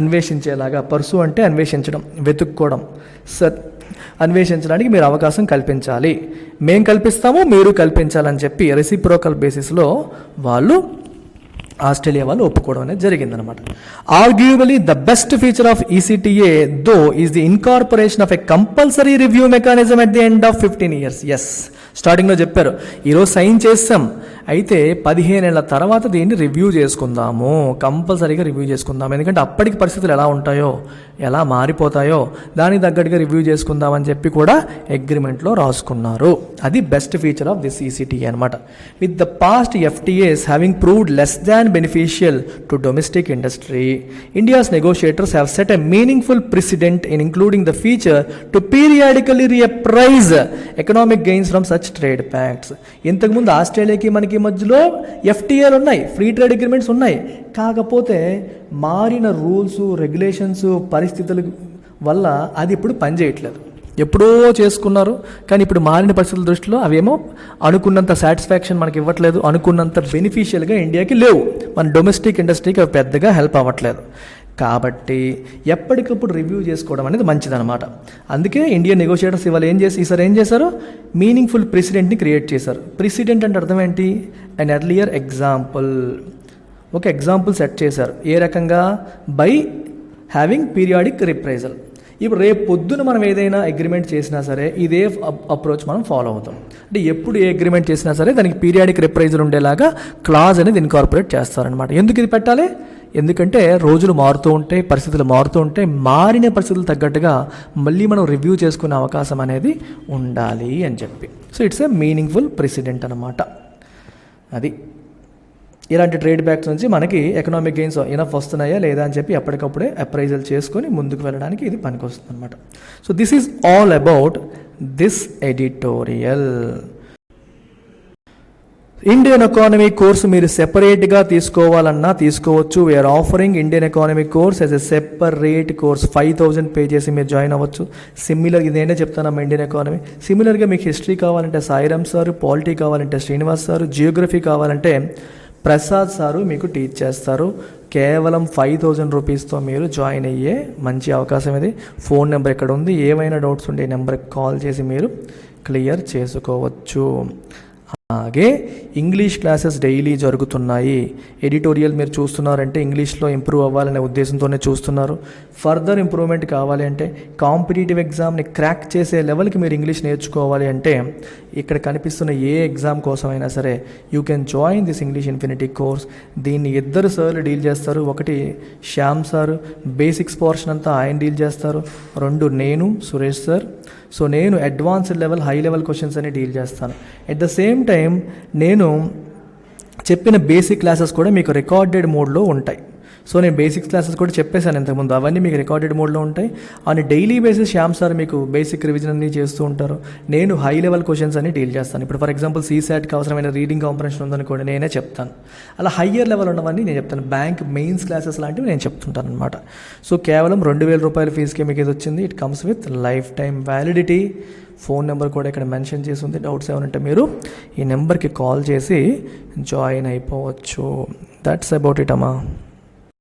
అన్వేషించేలాగా, పర్సూ అంటే అన్వేషించడం, వెతుక్కోవడం, అన్వేషించడానికి మీరు అవకాశం కల్పించాలి, మేం కల్పిస్తాము మీరు కల్పించాలని చెప్పి రెసిప్రోకల్ బేసిస్లో ఆస్ట్రేలియా వాళ్ళు ఒప్పుకోవడం అనేది జరిగిందనమాట. Arguably the best feature of ECTA though is the incorporation of a compulsory review mechanism at the end of 15 years. Yes, స్టార్టింగ్లో చెప్పారు, ఈరోజు సైన్ చేస్తాం, అయితే 15 ఏళ్ల తర్వాత దీన్ని రివ్యూ చేసుకుందాము, కంపల్సరీగా రివ్యూ చేసుకుందాం, ఎందుకంటే అప్పటికి పరిస్థితులు ఎలా ఉంటాయో, ఎలా మారిపోతాయో దానికి తగ్గట్టుగా రివ్యూ చేసుకుందామని చెప్పి కూడా అగ్రిమెంట్లో రాసుకున్నారు. అది best feature of this ECTA అనమాట. With the past FTAs having proved less than beneficial to domestic industry, India's negotiators have set a meaningful precedent in including the feature to periodically reappraise economic gains from such trade pacts. ఇంతకుముందు ఆస్ట్రేలియాకి మనకి పాకిస్తాన్కి మధ్యలో FTAలు ఉన్నాయి, free trade agreements ఉన్నాయి. కాకపోతే మారిన rules, regulations, పరిస్థితుల వల్ల అది ఇప్పుడు పనిచేయట్లేదు. ఎప్పుడో చేసుకున్నారు, కానీ ఇప్పుడు మారిన పరిస్థితుల దృష్టిలో అవేమో అనుకున్నంత సాటిస్ఫాక్షన్ మనకి ఇవ్వట్లేదు, అనుకున్నంత బెనిఫిషియల్గా ఇండియాకి లేవు. మన డొమెస్టిక్ ఇండస్ట్రీకి అవి పెద్దగా హెల్ప్ అవ్వట్లేదు. కాబట్టి ఎప్పటికప్పుడు రివ్యూ చేసుకోవడం అనేది మంచిదన్నమాట. అందుకే ఇండియన్ నెగోషియేటర్స్ ఇవాళ ఈసారి ఏం చేశారు, మీనింగ్ఫుల్ ప్రెసిడెంట్ని క్రియేట్ చేశారు. ప్రెసిడెంట్ అంటే అర్థం ఏంటి, అండ్ ఎర్లియర్ ఎగ్జాంపుల్, ఒక ఎగ్జాంపుల్ సెట్ చేశారు. ఏ రకంగా, బై హ్యావింగ్ పీరియాడిక్ రిప్రైజల్. ఇప్పుడు రేపు పొద్దున మనం ఏదైనా అగ్రిమెంట్ చేసినా సరే ఇదే అప్రోచ్ మనం ఫాలో అవుతాం. అంటే ఎప్పుడు ఏ అగ్రిమెంట్ చేసినా సరే దానికి పీరియాడిక్ రిప్రైజల్ ఉండేలాగా క్లాజ్ అనేది ఇన్కార్పొరేట్ చేస్తారనమాట. ఎందుకు ఇది పెట్టాలి, ఎందుకంటే రోజులు మారుతూ ఉంటాయి, పరిస్థితులు మారుతూ ఉంటాయి. మారిన పరిస్థితులు తగ్గట్టుగా మళ్ళీ మనం రివ్యూ చేసుకునే అవకాశం అనేది ఉండాలి అని చెప్పి. So it's a meaningful president అనమాట. అది ఇలాంటి ట్రేడ్ బ్యాక్స్ నుంచి మనకి ఎకనామిక్ గెయిన్స్ ఇనఫ్ వస్తున్నాయా లేదా అని చెప్పి ఎప్పటికప్పుడే అప్రైజల్ చేసుకొని ముందుకు వెళ్ళడానికి ఇది పనికొస్తుంది అనమాట. So this is all about this editorial. Indian economy course మీరు సెపరేట్గా తీసుకోవాలన్నా తీసుకోవచ్చు. We are offering Indian economy course as a separate course. 5000 pay చేసి మీరు జాయిన్ అవ్వచ్చు. సిమిలర్ ఇదేంటే చెప్తానమ్మా ఇండియన్ ఎకానమీ. సిమిలర్గా మీకు హిస్టరీ కావాలంటే సాయిరామ్ సారు, పాలిటీ కావాలంటే శ్రీనివాస్ సారు, జియోగ్రఫీ కావాలంటే ప్రసాద్ సారు మీకు టీచ్ చేస్తారు. కేవలం 5000 రూపీస్తో మీరు జాయిన్ అయ్యే మంచి అవకాశం ఇది. ఫోన్ నెంబర్ ఇక్కడ ఉంది, ఏమైనా డౌట్స్ ఉంటే ఈ నెంబర్కి కాల్ చేసి మీరు క్లియర్ చేసుకోవచ్చు. అలాగే ఇంగ్లీష్ క్లాసెస్ డైలీ జరుగుతున్నాయి. ఎడిటోరియల్ మీరు చూస్తున్నారంటే ఇంగ్లీష్లో ఇంప్రూవ్ అవ్వాలనే ఉద్దేశంతోనే చూస్తున్నారు. ఫర్దర్ ఇంప్రూవ్మెంట్ కావాలి అంటే, కాంపిటేటివ్ ఎగ్జామ్ని క్రాక్ చేసే లెవెల్కి మీరు ఇంగ్లీష్ నేర్చుకోవాలి అంటే ఇక్కడ కనిపిస్తున్న ఏ ఎగ్జామ్ కోసమైనా సరే you can join this English infinity course. దీన్ని 2 సార్లు డీల్ చేస్తారు. ఒకటి శ్యామ్ సార్ బేసిక్స్ పోర్షన్ అంతా ఆయన డీల్ చేస్తారు. 2 నేను సురేష్ సార్. సో నేను advanced level, high level questions అని డీల్ చేస్తాను. ఎట్ ద సేమ్ టైం నేను చెప్పిన బేసిక్ క్లాసెస్ కూడా మీకు రికార్డెడ్ మోడ్లో ఉంటాయి. సో నేను బేసిక్స్ క్లాసెస్ కూడా చెప్పేశాను ఇంతకుముందు, అవన్నీ మీకు రికార్డెడ్ మోడ్లో ఉంటాయి. On daily basis Shyam sir మీకు బేసిక్ రివిజన్ అన్ని చేస్తూ ఉంటారు. నేను హై లెవెల్ క్వశ్చన్స్ అని డీల్ చేస్తాను. ఇప్పుడు ఫర్ ఎగ్జాంపుల్ CSATకి అవసరమైన రీడింగ్ కాంప్రహెన్షన్ ఉందనుకోండి, నేనే చెప్తాను. అలా హయ్యర్ లెవెల్ ఉన్నవన్నీ నేను చెప్తాను. బ్యాంక్ మెయిన్స్ క్లాసెస్ లాంటివి నేను చెప్తుంటాను అనమాట. సో కేవలం 2000 రూపాయల ఫీజుకే మీకు ఇది వచ్చింది. It comes with life time validity. Phone number కూడా ఇక్కడ మెన్షన్ చేసి ఉంది. డౌట్స్ ఏమంటే మీరు ఈ నెంబర్కి కాల్ చేసి జాయిన్ అయిపోవచ్చు. దట్స్ అబౌట్ ఇట్ అమ్మా.